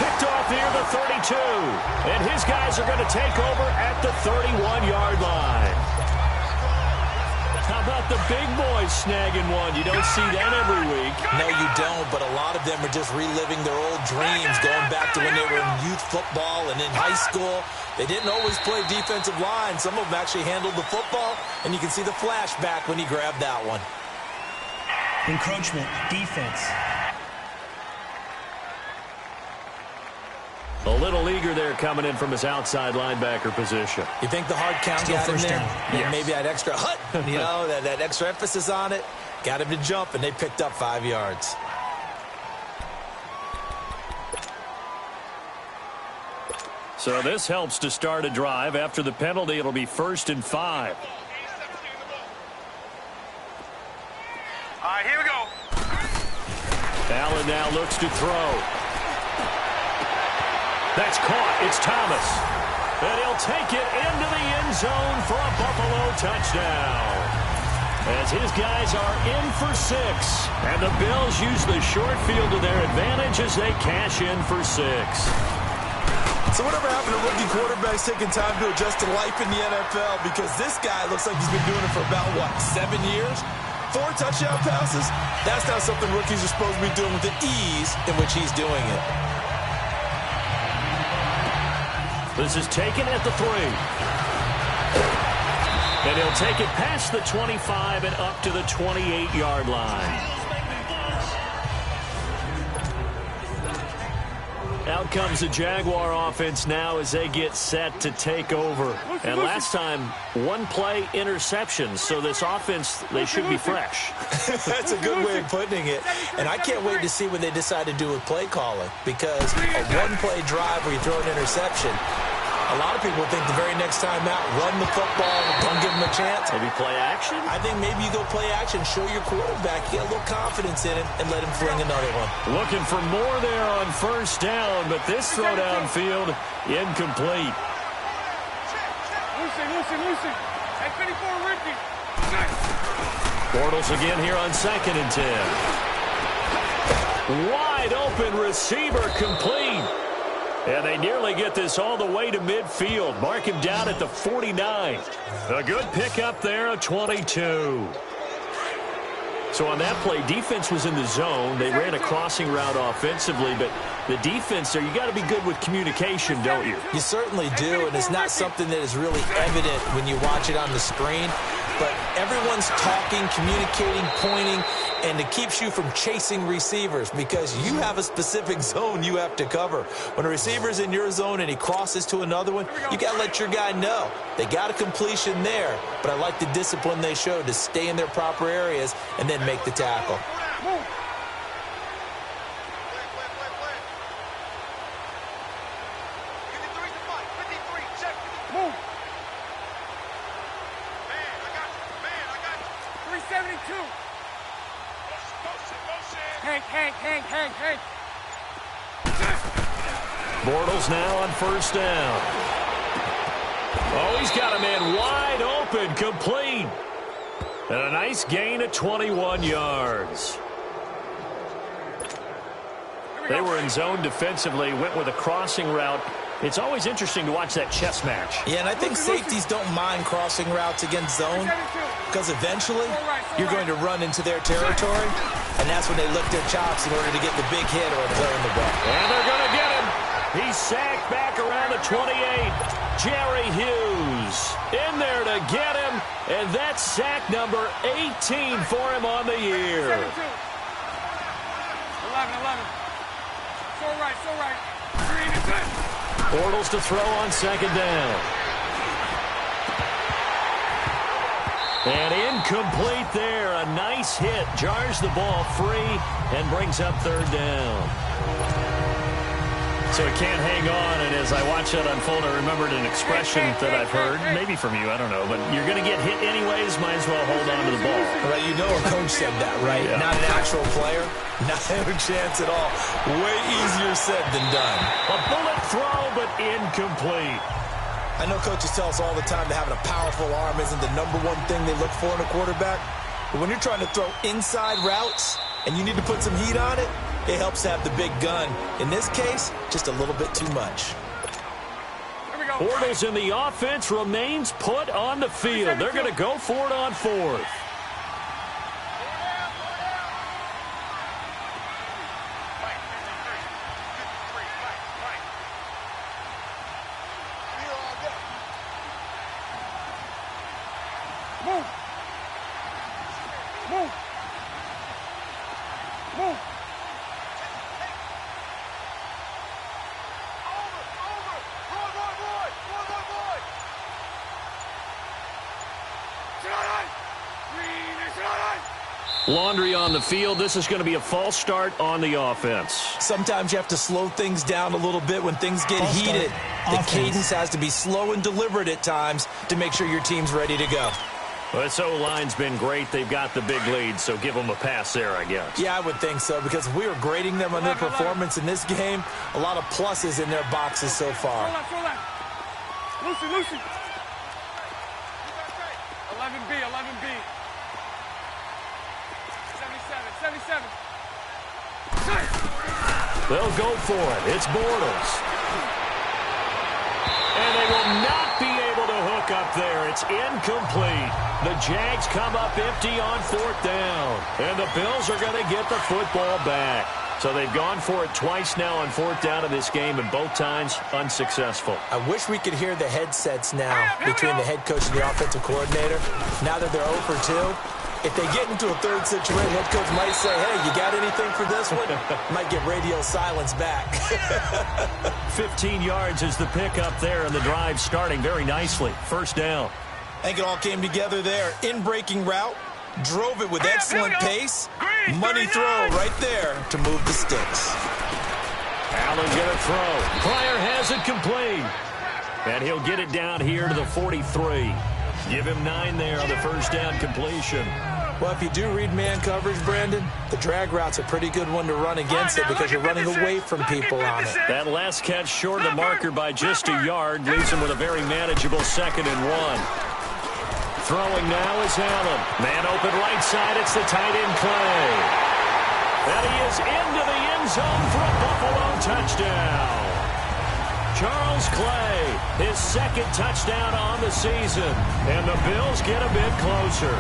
Picked off near the 32. And his guys are going to take over at the 31-yard line. How about the big boys snagging one? You don't see that every week. No, you don't, but a lot of them are just reliving their old dreams, going back to when they were in youth football and in high school. They didn't always play defensive line. Some of them actually handled the football, and you can see the flashback when he grabbed that one. Encroachment, defense. A little eager there coming in from his outside linebacker position. You think the hard count got him there? Yes. Maybe that extra that extra emphasis on it. Got him to jump, and they picked up 5 yards. So this helps to start a drive. After the penalty, it'll be 1st and 5. All right, here we go. Allen now looks to throw. That's caught. It's Thomas. And he'll take it into the end zone for a Buffalo touchdown. As his guys are in for 6. And the Bills use the short field to their advantage as they cash in for 6. So whatever happened to rookie quarterbacks taking time to adjust to life in the NFL? Because this guy looks like he's been doing it for about, 7 years? 4 touchdown passes? That's not something rookies are supposed to be doing with the ease in which he's doing it. This is taken at the 3. And he'll take it past the 25 and up to the 28-yard line. Out comes the Jaguar offense now as they get set to take over. And last time, 1 play interception. So this offense, they should be fresh. That's a good way of putting it. And I can't wait to see what they decide to do with play calling. Because a 1-play drive where you throw an interception, a lot of people think the very next time out, run the football, don't give them a chance. Maybe play action? I think maybe you go play action, show your quarterback, get a little confidence in it, and let him fling another one. Looking for more there on 1st down, but this throw downfield incomplete. Lucy. At 54, Ricky. Bortles again here on 2nd and 10. Wide open receiver complete. And they nearly get this all the way to midfield. Mark him down at the 49. A good pickup there, a 22. So on that play, defense was in the zone. They ran a crossing route offensively, but The defense there, you got to be good with communication, don't you? You certainly do, and it's not something that is really evident when you watch it on the screen. But everyone's talking, communicating, pointing, and it keeps you from chasing receivers because you have a specific zone you have to cover. When a receiver's in your zone and he crosses to another one, you got to let your guy know. They got a completion there, but I like the discipline they showed to stay in their proper areas and then make the tackle. Hank. Bortles now on first down. Oh, he's got a man wide open, complete. And a nice gain of 21 yards. They were in zone defensively, went with a crossing route. It's always interesting to watch that chess match. Yeah, and I think safeties don't mind crossing routes against zone because eventually you're going to run into their territory, and that's when they lick their chops in order to get the big hit or play in the ball. And they're going to get him. He's sacked back around the 28. Jerry Hughes in there to get him, and that's sack number 18 for him on the year. 11. So right. Green is in. Bortles to throw on second down. And incomplete there. A nice hit. Jars the ball free and brings up third down. So he can't hang on, and as I watch that unfold, I remembered an expression that I've heard, maybe from you, I don't know, but you're going to get hit anyways, might as well hold on to the ball. Well, you know a coach said that, right? Yeah. Not an actual player. Not a chance at all. Way easier said than done. A bullet throw, but incomplete. I know coaches tell us all the time that having a powerful arm isn't the number one thing they look for in a quarterback. But when you're trying to throw inside routes and you need to put some heat on it, it helps to have the big gun. In this case, just a little bit too much. Bortles in the offense remains put on the field. They're going to go for it on fourth. Laundry on the field. This is going to be a false start on the offense. Sometimes you have to slow things down a little bit when things get heated. The cadence has to be slow and deliberate at times to make sure your team's ready to go. Well, this O-line's been great. They've got the big lead, so give them a pass there, I guess. Yeah, I would think so, because if we were grading them on their performance in this game, a lot of pluses in their boxes so far. Lucy. 11B. 77. They'll go for it. It's Bortles. And they will not be able to hook up there. It's incomplete. The Jags come up empty on fourth down. And the Bills are going to get the football back. So they've gone for it twice now on fourth down in this game, and both times unsuccessful. I wish we could hear the headsets now between the head coach and the offensive coordinator. Now that they're 0 for 2. If they get into a third situation, head coach might say, hey, you got anything for this one? Might get radio silence back. 15 yards is the pickup there, and the drive starting very nicely. First down. I think it all came together there. In-breaking route. Drove it with excellent pace. Money throw right there to move the sticks. Allen gonna throw. Pryor has it complete. And he'll get it down here to the 43. Give him 9 there on the first down completion. Well, if you do read man coverage, Brandon, the drag route's a pretty good one to run against it because you're running away from people on it. That last catch short of the marker by just a yard leaves him with a very manageable 2nd and 1. Throwing now is Allen. Man open right side. It's the tight end Clay. And he is into the end zone for a Buffalo touchdown. Charles Clay, his 2nd touchdown on the season. And the Bills get a bit closer.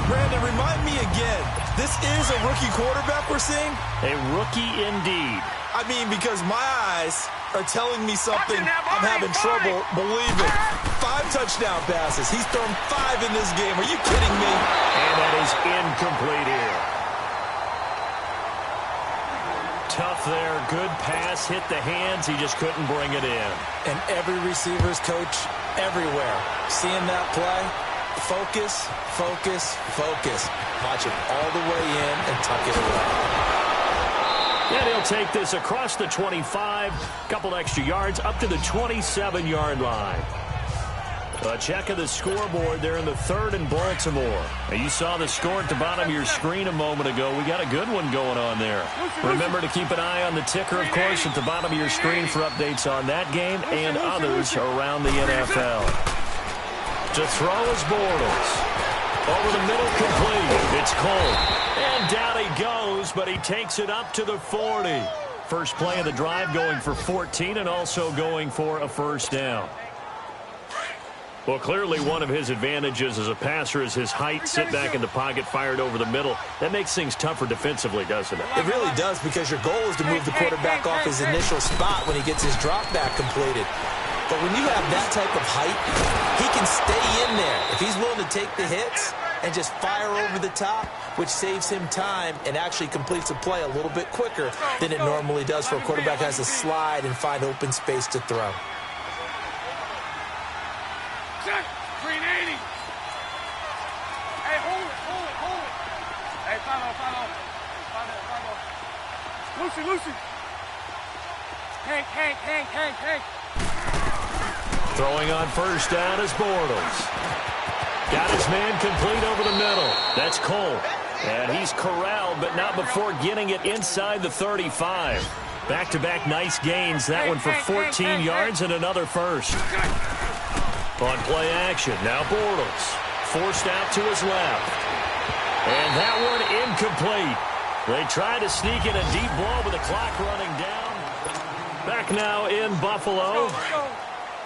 Brandon, remind me again, this is a rookie quarterback we're seeing? A rookie indeed. I mean, because my eyes are telling me something I'm having trouble believing. 5 touchdown passes. He's thrown 5 in this game. Are you kidding me? And that is incomplete here. Tough there. Good pass. Hit the hands. He just couldn't bring it in. And every receiver's coach everywhere. Seeing that play, focus, focus, focus. Watch it all the way in and tuck it away. And he'll take this across the 25, couple extra yards, up to the 27-yard line. A check of the scoreboard there in the 3rd and Baltimore. Now, you saw the score at the bottom of your screen a moment ago. We got a good one going on there. Remember to keep an eye on the ticker, of course, at the bottom of your screen for updates on that game and others around the NFL. To throw is Bortles. Over the middle, complete. It's Cole. And down he goes, but he takes it up to the 40. First play of the drive going for 14 and also going for a first down. Well, clearly one of his advantages as a passer is his height. Sit back in the pocket, fired over the middle. That makes things tougher defensively, doesn't it? It really does, because your goal is to move the quarterback off his initial spot when he gets his drop back completed. But when you have that type of height, he can stay in there. If he's willing to take the hits and just fire over the top, which saves him time and actually completes a play a little bit quicker than it normally does for a quarterback who has to slide and find open space to throw. Check. 380. Hey, hold it. Hey, follow. Lucy. Hank. Throwing on first down is Bortles. Got his man complete over the middle. That's Cole. And he's corralled, but not before getting it inside the 35. Back-to-back nice gains. That one for 14 yards and another first. On play action, now Bortles. Forced out to his left. And that one incomplete. They try to sneak in a deep ball with the clock running down. Back now in Buffalo.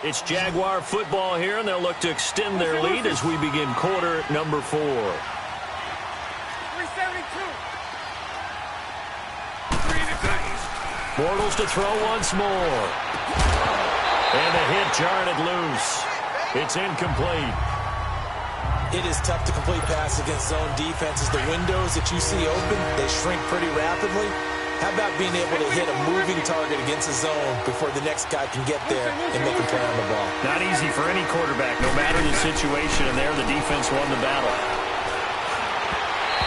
It's Jaguar football here, and they'll look to extend their lead as we begin quarter number 4. 372. Bortles to throw once more. And the hit jarred it loose. It's incomplete. It is tough to complete passes against zone defenses. The windows that you see open, they shrink pretty rapidly. How about being able to hit a moving target against a zone before the next guy can get there and make a play on the ball? Not easy for any quarterback, no matter the situation, and there the defense won the battle.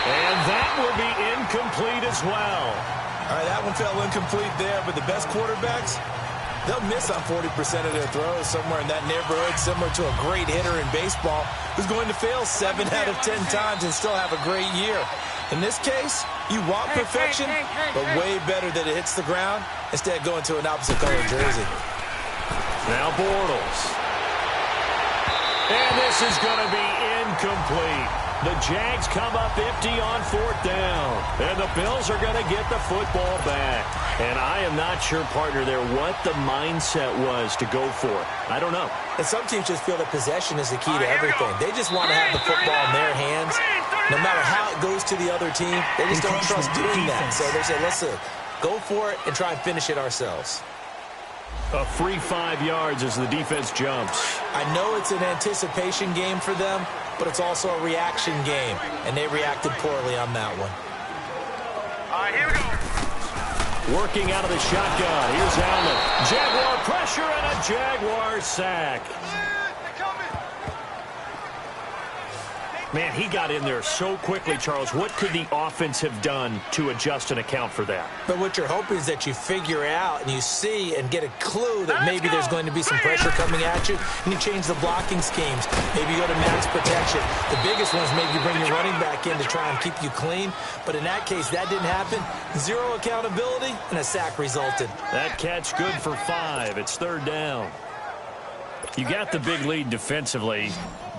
And that will be incomplete as well. All right, that one fell incomplete there, but the best quarterbacks, they'll miss on 40% of their throws, somewhere in that neighborhood, similar to a great hitter in baseball who's going to fail 7 out of 10 times and still have a great year. In this case, you want perfection, but way better that it hits the ground instead of going to an opposite color jersey. Now Bortles. And this is going to be incomplete. The Jags come up empty on 4th down. And the Bills are going to get the football back. And I am not sure, partner, there what the mindset was to go for it. I don't know. And some teams just feel that possession is the key to everything. They just want to have the football in their hands. No matter how it goes to the other team, they just don't trust doing that. So they say, let's go for it and try and finish it ourselves. A free 5 yards as the defense jumps. I know it's an anticipation game for them, but it's also a reaction game, and they reacted poorly on that one. All right, here we go. Working out of the shotgun. Here's Allen. Jaguar pressure and a Jaguar sack. Man, he got in there so quickly, Charles. What could the offense have done to adjust and account for that? But what you're hoping is that you figure out and you see and get a clue that maybe there's going to be some pressure coming at you, and you change the blocking schemes. Maybe you go to max protection. The biggest one is maybe you bring your running back in to try and keep you clean. But in that case, that didn't happen. 0 accountability, and a sack resulted. That catch good for 5. It's 3rd down. You got the big lead defensively.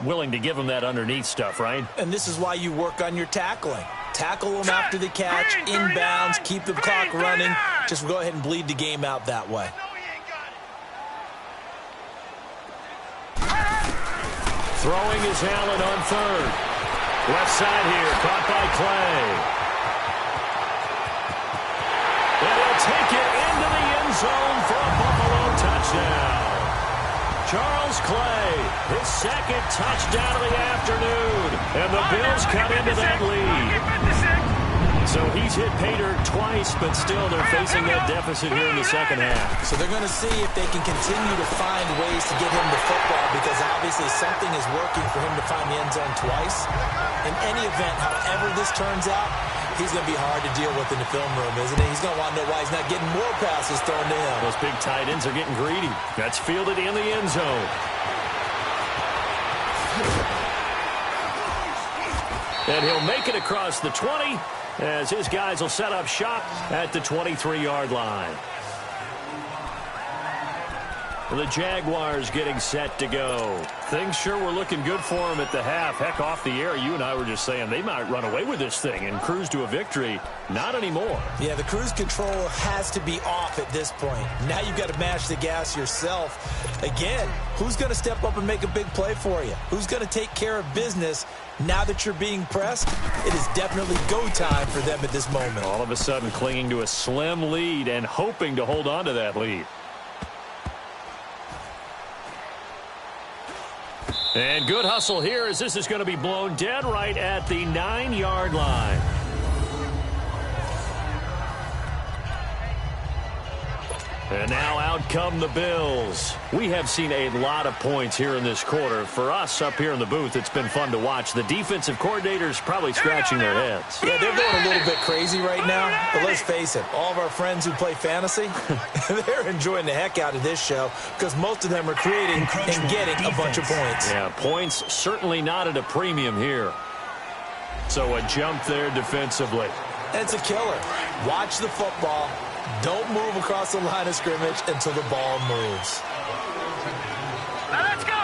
Willing to give them that underneath stuff, right? And this is why you work on your tackling. Tackle them after the catch, inbounds, keep the clock running. Just go ahead and bleed the game out that way. Throwing is Allen on 3rd. Left side here, caught by Clay. And he'll take it into the end zone for a Buffalo touchdown. Charles Clay, his second touchdown of the afternoon. And the Bills cut into that lead. So he's hit pay dirt twice, but still they're facing that deficit here in the second half. So they're going to see if they can continue to find ways to get him the football, because obviously something is working for him to find the end zone twice. In any event, however this turns out, he's going to be hard to deal with in the film room, isn't he? He's going to want to know why he's not getting more passes thrown to him. Those big tight ends are getting greedy. That's fielded in the end zone. And he'll make it across the 20 as his guys will set up shop at the 23-yard line. The Jaguars getting set to go. Things sure were looking good for them at the half. Heck, off the air, you and I were just saying they might run away with this thing and cruise to a victory. Not anymore. Yeah, the cruise control has to be off at this point. Now you've got to mash the gas yourself. Again, who's going to step up and make a big play for you? Who's going to take care of business now that you're being pressed? It is definitely go time for them at this moment. All of a sudden clinging to a slim lead and hoping to hold on to that lead. And good hustle here as this is going to be blown dead right at the 9-yard line. And now out come the Bills. We have seen a lot of points here in this quarter. For us up here in the booth, it's been fun to watch. The defensive coordinators probably scratching their heads. Yeah, they're going a little bit crazy right now. But let's face it, all of our friends who play fantasy, they're enjoying the heck out of this show because most of them are creating and getting a bunch of points. Yeah, points certainly not at a premium here. So a jump there defensively. It's a killer. Watch the football. Don't move across the line of scrimmage until the ball moves. Let's go!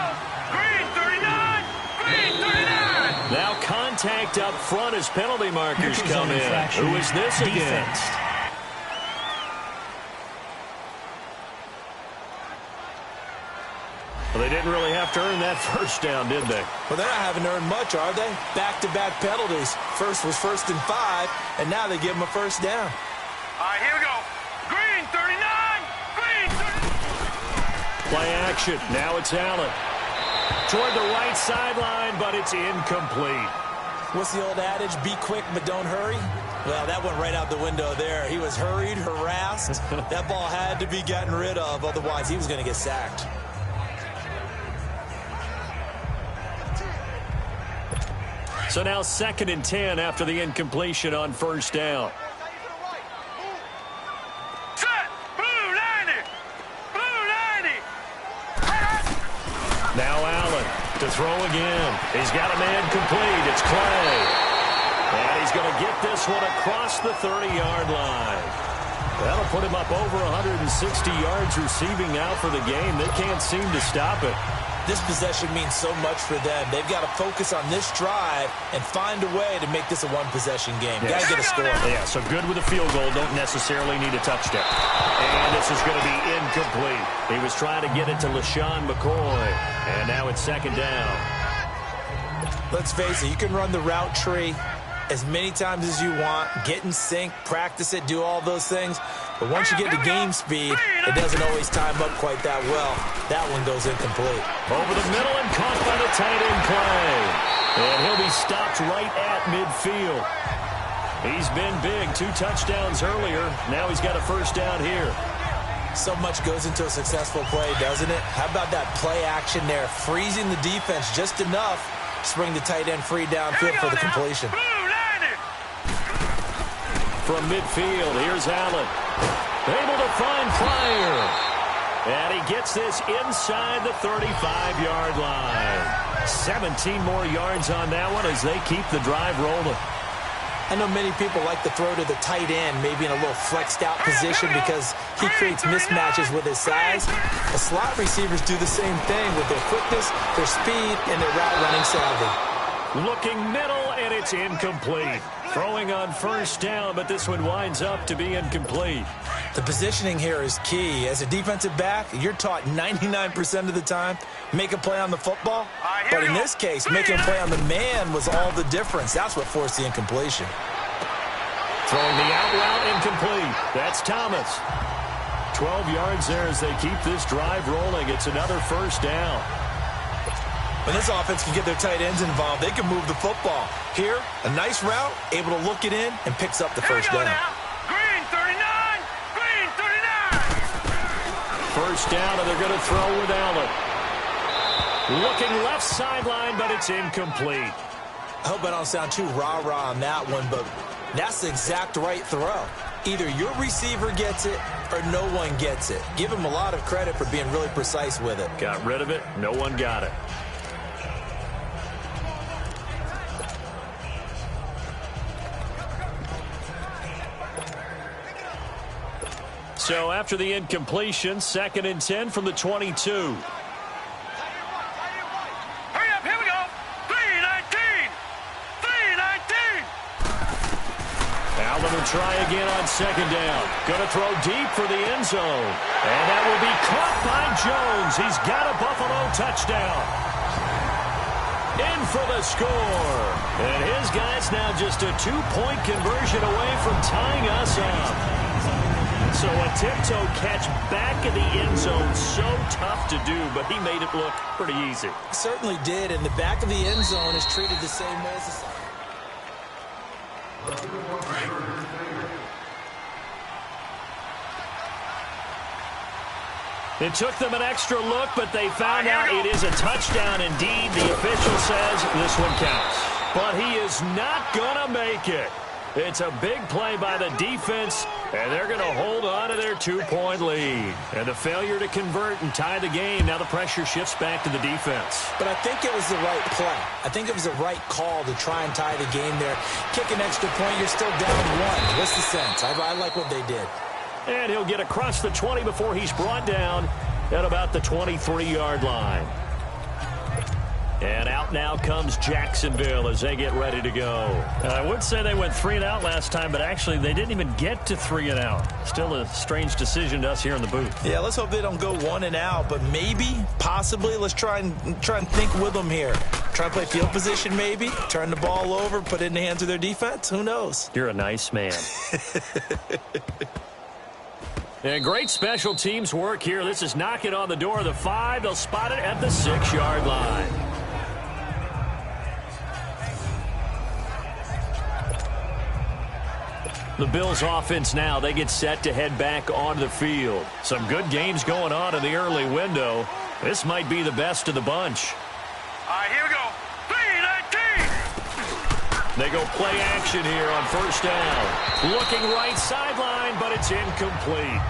Green 39! Green 39! Now contact up front as penalty markers come in. Who is this against? Well, they didn't really have to earn that first down, did they? Well, they're not having to earn much, are they? Back-to-back penalties. First was 1st and 5, and now they give them a first down. All right, here we go. Green 39! Green 39! Play action. Now it's Allen. Toward the right sideline, but it's incomplete. What's the old adage? Be quick, but don't hurry? Well, that went right out the window there. He was hurried, harassed. That ball had to be gotten rid of, otherwise he was going to get sacked. So now 2nd and 10 after the incompletion on first down. Now Allen to throw again. He's got a man complete. It's Clay. And he's going to get this one across the 30-yard line. That'll put him up over 160 yards receiving now for the game. They can't seem to stop it. This possession means so much for them. They've got to focus on this drive and find a way to make this a one-possession game. Yes. Got to get a score. Yeah, so good with a field goal. Don't necessarily need a touchdown. And this is going to be incomplete. He was trying to get it to LaShawn McCoy. And now it's 2nd down. Let's face it, you can run the route tree as many times as you want, get in sync, practice it, do all those things. But once you get to game speed, it doesn't always time up quite that well. That one goes incomplete. Over the middle and caught by the tight end Clay. And he'll be stopped right at midfield. He's been big. 2 touchdowns earlier. Now he's got a first down here. So much goes into a successful play, doesn't it? How about that play action there? Freezing the defense just enough to bring the tight end free downfield for the completion. From midfield, here's Allen. Able to find Pryor. And he gets this inside the 35-yard line. 17 more yards on that one as they keep the drive rolling. I know many people like to throw to the tight end, maybe in a little flexed out position because he creates mismatches with his size. The slot receivers do the same thing with their quickness, their speed, and their route running savvy. Looking middle and it's incomplete. Throwing on first down, but this one winds up to be incomplete. The positioning here is key. As a defensive back, you're taught 99% of the time, make a play on the football. But in this case, making a play on the man was all the difference. That's what forced the incompletion. Throwing the out route incomplete. That's Thomas. 12 yards there as they keep this drive rolling. It's another first down. When this offense can get their tight ends involved, they can move the football. Here, a nice route, able to look it in, and picks up the first down. Green 39! Green 39! First down, and they're going to throw with Allen. Looking left sideline, but it's incomplete. I hope I don't sound too rah-rah on that one, but that's the exact right throw. Either your receiver gets it or no one gets it. Give him a lot of credit for being really precise with it. Got rid of it. No one got it. So after the incompletion, 2nd and 10 from the 22. Hurry up, here we go! 3-19! 3-19! Allen will try again on 2nd down. Going to throw deep for the end zone. And that will be caught by Jones. He's got a Buffalo touchdown. In for the score. And his guy's now just a 2-point conversion away from tying us up. So a tiptoe catch back in the end zone, so tough to do, but he made it look pretty easy. Certainly did, and the back of the end zone is treated the same way as the side. It took them an extra look, but they found out it is a touchdown indeed. The official says this one counts. But he is not going to make it. It's a big play by the defense, and they're going to hold on to their 2-point lead. And the failure to convert and tie the game, now the pressure shifts back to the defense. But I think it was the right play. I think it was the right call to try and tie the game there. Kick an extra point, you're still down 1. What's the sense? I like what they did. And he'll get across the 20 before he's brought down at about the 23-yard line. And out now comes Jacksonville as they get ready to go. I would say they went 3 and out last time, but actually they didn't even get to 3 and out. Still a strange decision to us here in the booth. Yeah, let's hope they don't go 1 and out, but maybe, possibly, let's try and think with them here. Try to play field position maybe, turn the ball over, put it in the hands of their defense. Who knows? You're a nice man. And great special teams work here. This is knocking on the door of the 5. They'll spot it at the 6-yard line. The Bills offense now, they get set to head back onto the field. Some good games going on in the early window. This might be the best of the bunch. All right, here we go. 3-19! They go play action here on first down. Looking right sideline, but it's incomplete.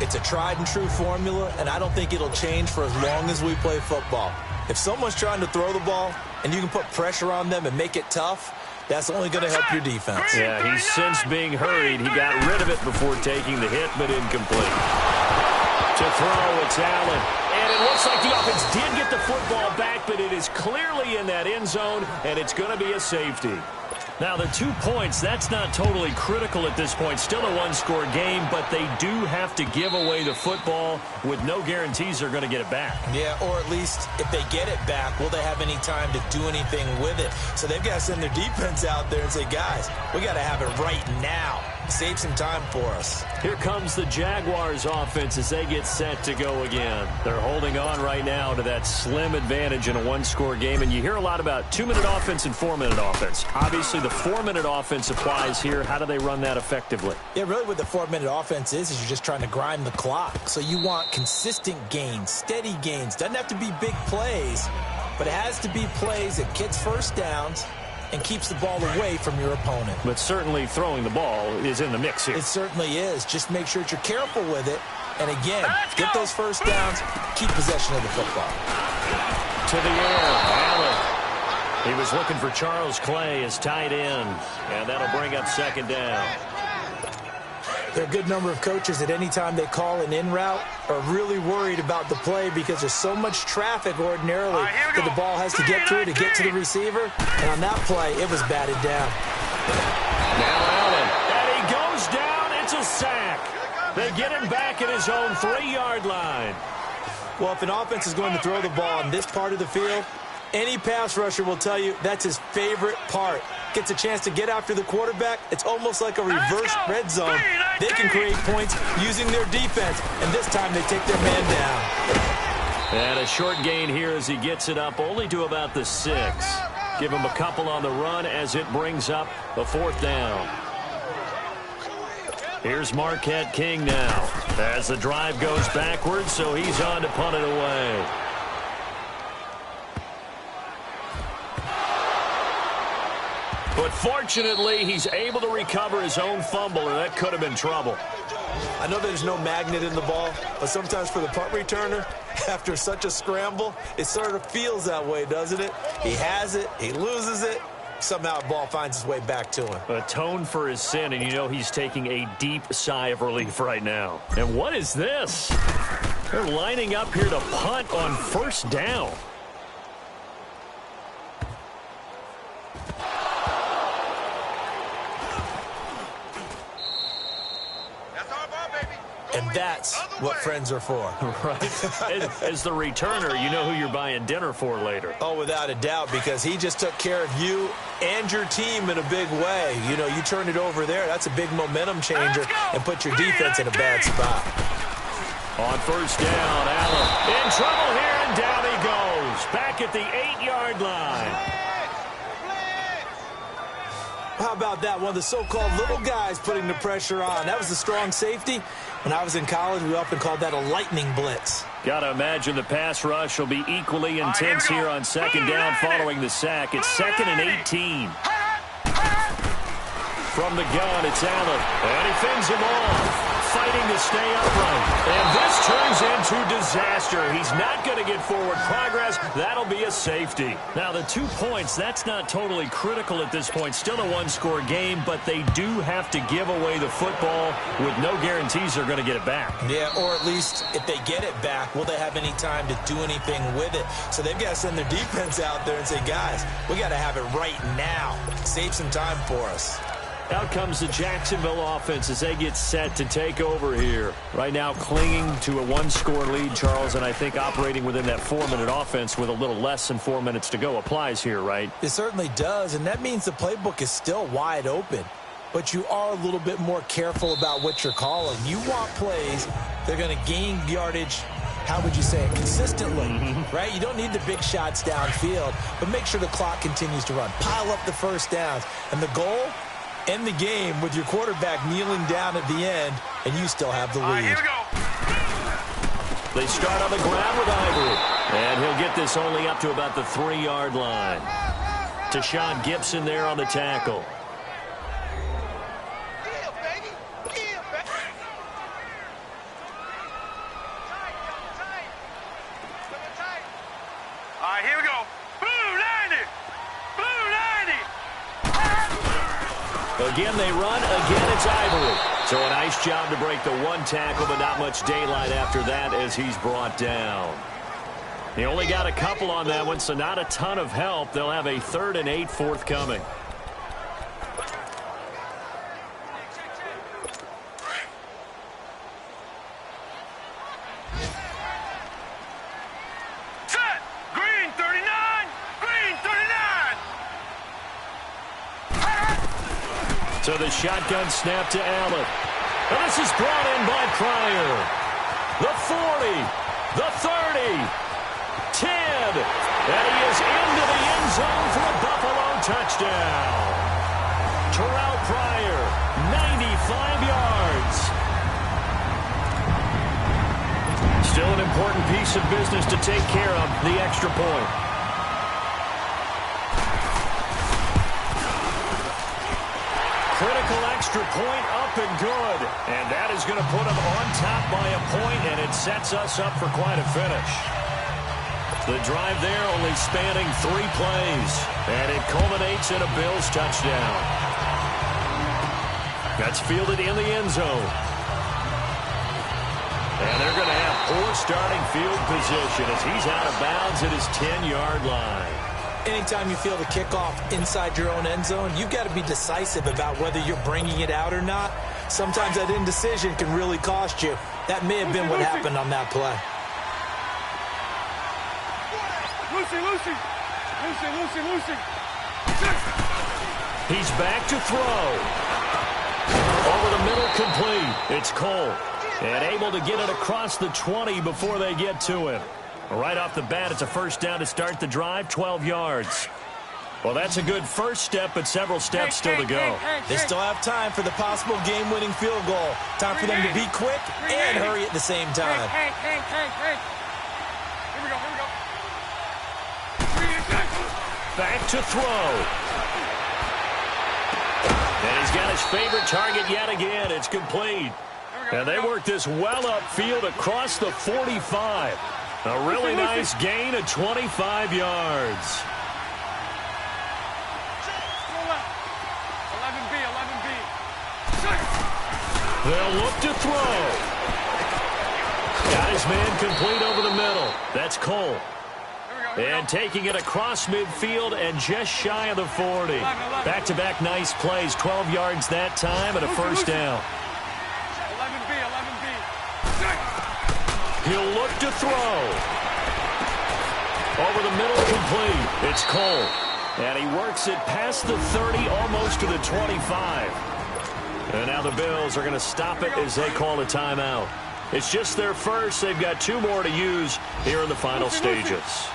It's a tried and true formula, and I don't think it'll change for as long as we play football. If someone's trying to throw the ball and you can put pressure on them and make it tough, that's only going to help your defense. Yeah, he's since being hurried. He got rid of it before taking the hit, but incomplete. To throw, it's Allen. And it looks like the offense did get the football back, but it is clearly in that end zone, and it's going to be a safety. Now, the 2 points, that's not totally critical at this point. Still a 1-score game, but they do have to give away the football with no guarantees they're going to get it back. Yeah, or at least if they get it back, will they have any time to do anything with it? So they've got to send their defense out there and say, guys, we got to have it right now. Save some time for us. Here comes the Jaguars offense as they get set to go again. They're holding on right now to that slim advantage in a 1-score game, and you hear a lot about 2-minute offense and 4-minute offense. Obviously, the 4-minute offense applies here. How do they run that effectively? Yeah, really what the 4-minute offense is you're just trying to grind the clock. So you want consistent gains, steady gains. Doesn't have to be big plays, but it has to be plays that gets first downs and keeps the ball away from your opponent. But certainly throwing the ball is in the mix here. It certainly is. Just make sure that you're careful with it. And again, get those first downs, keep possession of the football. To the air, Allen. He was looking for Charles Clay as tight end, and that'll bring up 2nd down. There are a good number of coaches that any time they call an in route are really worried about the play because there's so much traffic ordinarily that the ball has to get through to get to the receiver. And on that play, it was batted down. Now Allen, and he goes down. It's a sack. They get him back at his own 3-yard line. Well, if an offense is going to throw the ball in this part of the field, any pass rusher will tell you that's his favorite part. Gets a chance to get after the quarterback. It's almost like a reverse red zone. They can create points using their defense, and this time they take their man down. And a short gain here as he gets it up only to about the 6. Give him a couple on the run as it brings up the 4th down. Here's Marquette King now as the drive goes backwards, so he's on to punt it away. But fortunately, he's able to recover his own fumble, and that could have been trouble. I know there's no magnet in the ball, but sometimes for the punt returner, after such a scramble, it sort of feels that way, doesn't it? He has it, he loses it, somehow the ball finds its way back to him. Atone for his sin, and you know he's taking a deep sigh of relief right now. And what is this? They're lining up here to punt on 1st down. And that's what friends are for. Right. As the returner, you know who you're buying dinner for later. Oh, without a doubt, because he just took care of you and your team in a big way. You know, you turn it over there, that's a big momentum changer and put your defense in a bad spot. On 1st down, Allen in trouble here, and down he goes. Back at the 8-yard line. How about that? One of the so-called little guys putting the pressure on. That was the strong safety. When I was in college, we often called that a lightning blitz. Got to imagine the pass rush will be equally intense here on 2nd down following the sack. It's 2nd and 18. From the gun, it's Allen. And he fends him off. Fighting to stay upright. And this turns into disaster. He's not going to get forward progress. That'll be a safety. Now, the 2 points, that's not totally critical at this point. Still a 1-score game, but they do have to give away the football with no guarantees they're going to get it back. Yeah, or at least if they get it back, will they have any time to do anything with it? So they've got to send their defense out there and say, guys, we got to have it right now. Save some time for us. Out comes the Jacksonville offense as they get set to take over here. Right now clinging to a 1-score lead, Charles, and I think operating within that 4-minute offense with a little less than 4 minutes to go applies here, right? It certainly does, and that means the playbook is still wide open. But you are a little bit more careful about what you're calling. You want plays that are going to gain yardage, how would you say it, consistently, right? You don't need the big shots downfield, but make sure the clock continues to run. Pile up the 1st downs, and the goal, end the game with your quarterback kneeling down at the end, and you still have the lead. Here we go. They start on the ground with Ivory, and he'll get this only up to about the 3-yard line. Tashawn Gibson there on the tackle. All right, here we go. Blue 90. Blue 90. Again, they run. Again, it's Ivory. So a nice job to break the 1 tackle, but not much daylight after that as he's brought down. He only got a couple on that one, so not a ton of help. They'll have a 3rd and 8 forthcoming. Set. Green 39. Green 39. So the shotgun snap to Allen. And this is brought in by Pryor. The 40, the 30, 10. And he is into the end zone for a Buffalo touchdown. Terrell Pryor, 95 yards. Still an important piece of business to take care of, the extra point. Critical extra point up and good. And that is going to put them on top by a point, and it sets us up for quite a finish. The drive there only spanning 3 plays, and it culminates in a Bills touchdown. That's fielded in the end zone. And they're going to have poor starting field position as he's out of bounds at his 10-yard line. Anytime you feel the kickoff inside your own end zone, you've got to be decisive about whether you're bringing it out or not. Sometimes that indecision can really cost you. That may have been what happened on that play. Lucy. He's back to throw. Over the middle, complete. It's Cole. And able to get it across the 20 before they get to him. Right off the bat, it's a first down to start the drive, 12 yards. Well, that's a good first step, but several steps still to go. They still have time for the possible game-winning field goal. Time for them to be quick and hurry at the same time. Here we go. Back to throw. And he's got his favorite target yet again. It's complete. And they work this well upfield across the 45. A really nice gain of 25 yards. 11B. They'll look to throw. Got his man complete over the middle. That's Cole. And taking it across midfield and just shy of the 40. Back-to-back nice plays. 12 yards that time and a first down. 11B. He'll look to throw. Over the middle, complete. It's Cole. And he works it past the 30, almost to the 25. And now the Bills are going to stop it as they call a timeout. It's just their first. They've got 2 more to use here in the final stages.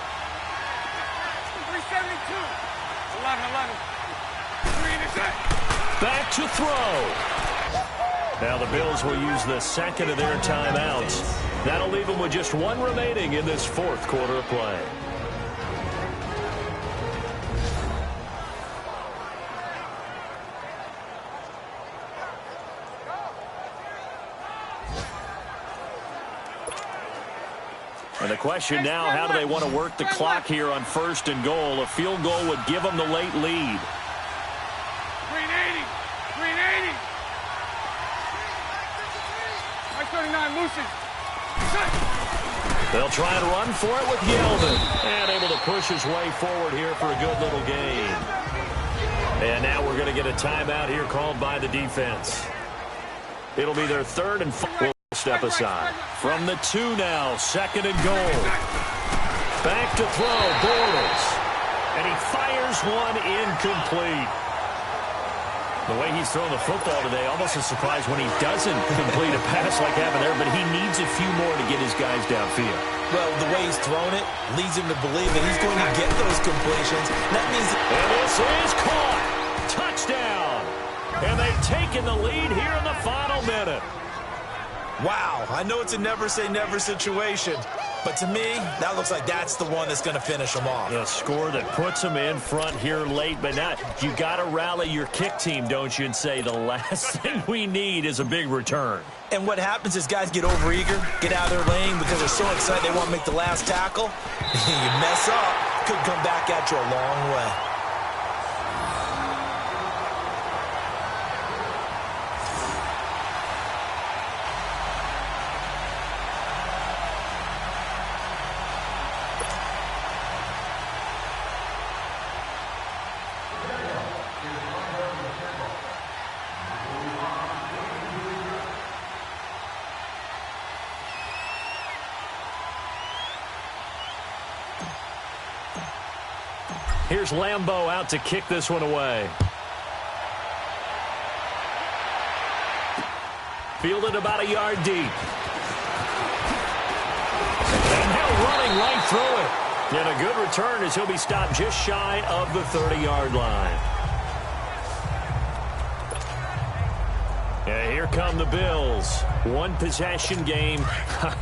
372. 11. Back to throw. Now the Bills will use the second of their timeouts. That'll leave them with just 1 remaining in this fourth quarter of play. And the question now, how do they want to work the clock here on first and goal? A field goal would give them the late lead. 380. 39, Lucy. They'll try and run for it with Yeldon. And able to push his way forward here for a good little gain. And now we're going to get a timeout here called by the defense. It'll be their third and final. Step aside. From the 2 now, second and goal. Back to throw, Bortles. And he fires one incomplete. The way he's throwing the football today, almost a surprise when he doesn't complete a pass like happened there, but he needs a few more to get his guys downfield. Well, the way he's thrown it leads him to believe that he's going to get those completions. That means... And this is caught. Touchdown. And they've taken the lead here in the final minute. Wow, I know it's a never-say-never situation, but to me, that looks like that's the one that's going to finish them off. A score that puts them in front here late, but not. You got to rally your kick team, don't you, and say the last thing we need is a big return. And what happens is guys get overeager, get out of their lane because they're so excited they want to make the last tackle. You mess up, could come back at you a long way. Here's Lambeau out to kick this one away. Fielded about a yard deep. And now running right through it. And a good return as he'll be stopped just shy of the 30-yard line. And here come the Bills. One possession game.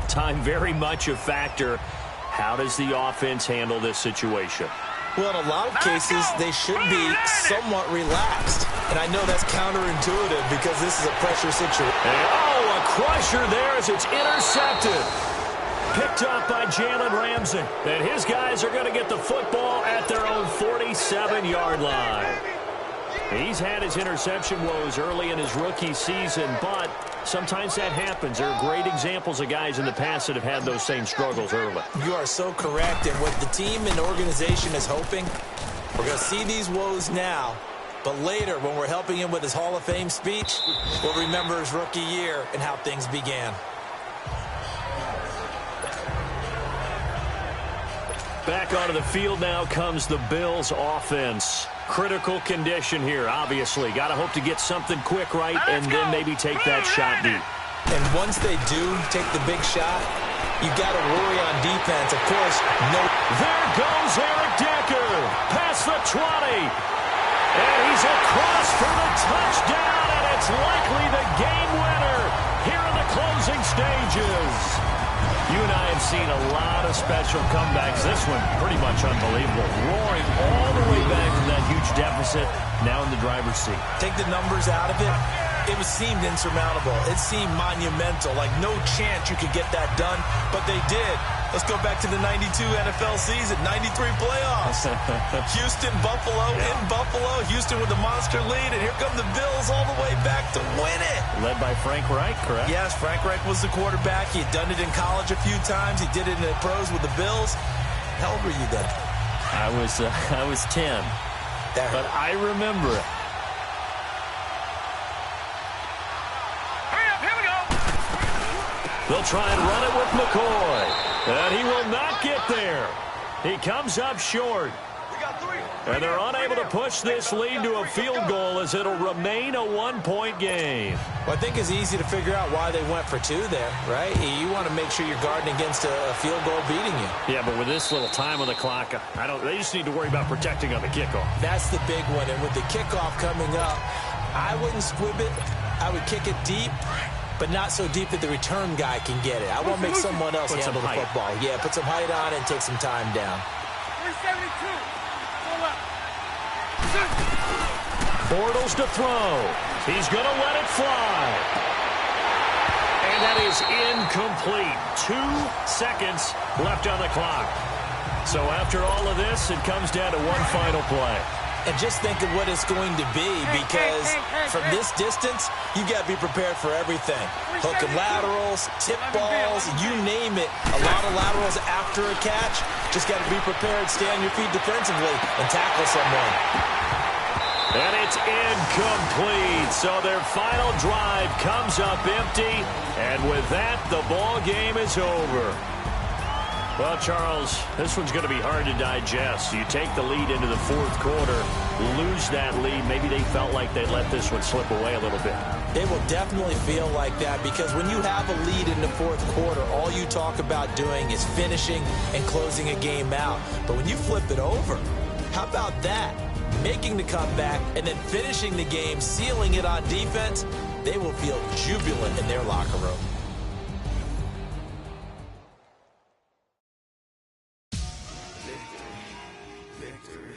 Time very much a factor. How does the offense handle this situation? Well, in a lot of cases, they should be somewhat relaxed. And I know that's counterintuitive because this is a pressure situation. Oh, a crusher there as it's intercepted. Picked up by Jalen Ramsey. And his guys are going to get the football at their own 47-yard line. He's had his interception woes early in his rookie season, but sometimes that happens. There are great examples of guys in the past that have had those same struggles early. You are so correct, and what the team and organization is hoping, we're going to see these woes now, but later when we're helping him with his Hall of Fame speech, we'll remember his rookie year and how things began. Back onto the field now comes the Bills offense. Critical condition here, obviously. Got to hope to get something quick right and then maybe take that shot deep. And once they do take the big shot, you got to worry on defense. Of course, no. There goes Eric Decker. Past the 20. And he's across for the touchdown, and it's likely the game winner here in the closing stages. You and I have seen a lot of special comebacks. This one pretty much unbelievable. Roaring all the way back from that huge deficit, now in the driver's seat. Take the numbers out of it. It seemed insurmountable. It seemed monumental, like no chance you could get that done, but they did. Let's go back to the 92 NFL season, 93 playoffs. Houston, Buffalo, in Buffalo. Houston with the monster lead, and here come the Bills all the way back to win it. Led by Frank Reich, correct? Yes, Frank Reich was the quarterback. He had done it in college a few times. He did it in the pros with the Bills. How old were you then? I was 10, but I remember it. They'll try and run it with McCoy. And he will not get there. He comes up short. And they're unable to push this lead to a field goal as it'll remain a one-point game. Well, I think it's easy to figure out why they went for two there, right? You want to make sure you're guarding against a field goal beating you. Yeah, but with this little time on the clock, they just need to worry about protecting on the kickoff. That's the big one. And with the kickoff coming up, I wouldn't squib it. I would kick it deep, but not so deep that the return guy can get it. I want to make someone else handle the football. Yeah, put some height on it and take some time down. 372. Bortles to throw. He's going to let it fly. And that is incomplete. 2 seconds left on the clock. So after all of this, it comes down to one final play. And just think of what it's going to be, because from this distance, you got to be prepared for everything. Hook and laterals, tip balls, you name it. A lot of laterals after a catch. Just got to be prepared, stay on your feet defensively, and tackle someone. And it's incomplete. So their final drive comes up empty. And with that, the ball game is over. Well, Charles, this one's going to be hard to digest. You take the lead into the fourth quarter, lose that lead. Maybe they felt like they let this one slip away a little bit. They will definitely feel like that, because when you have a lead in the fourth quarter, all you talk about doing is finishing and closing a game out. But when you flip it over, how about that? Making the comeback and then finishing the game, sealing it on defense, they will feel jubilant in their locker room. Victory.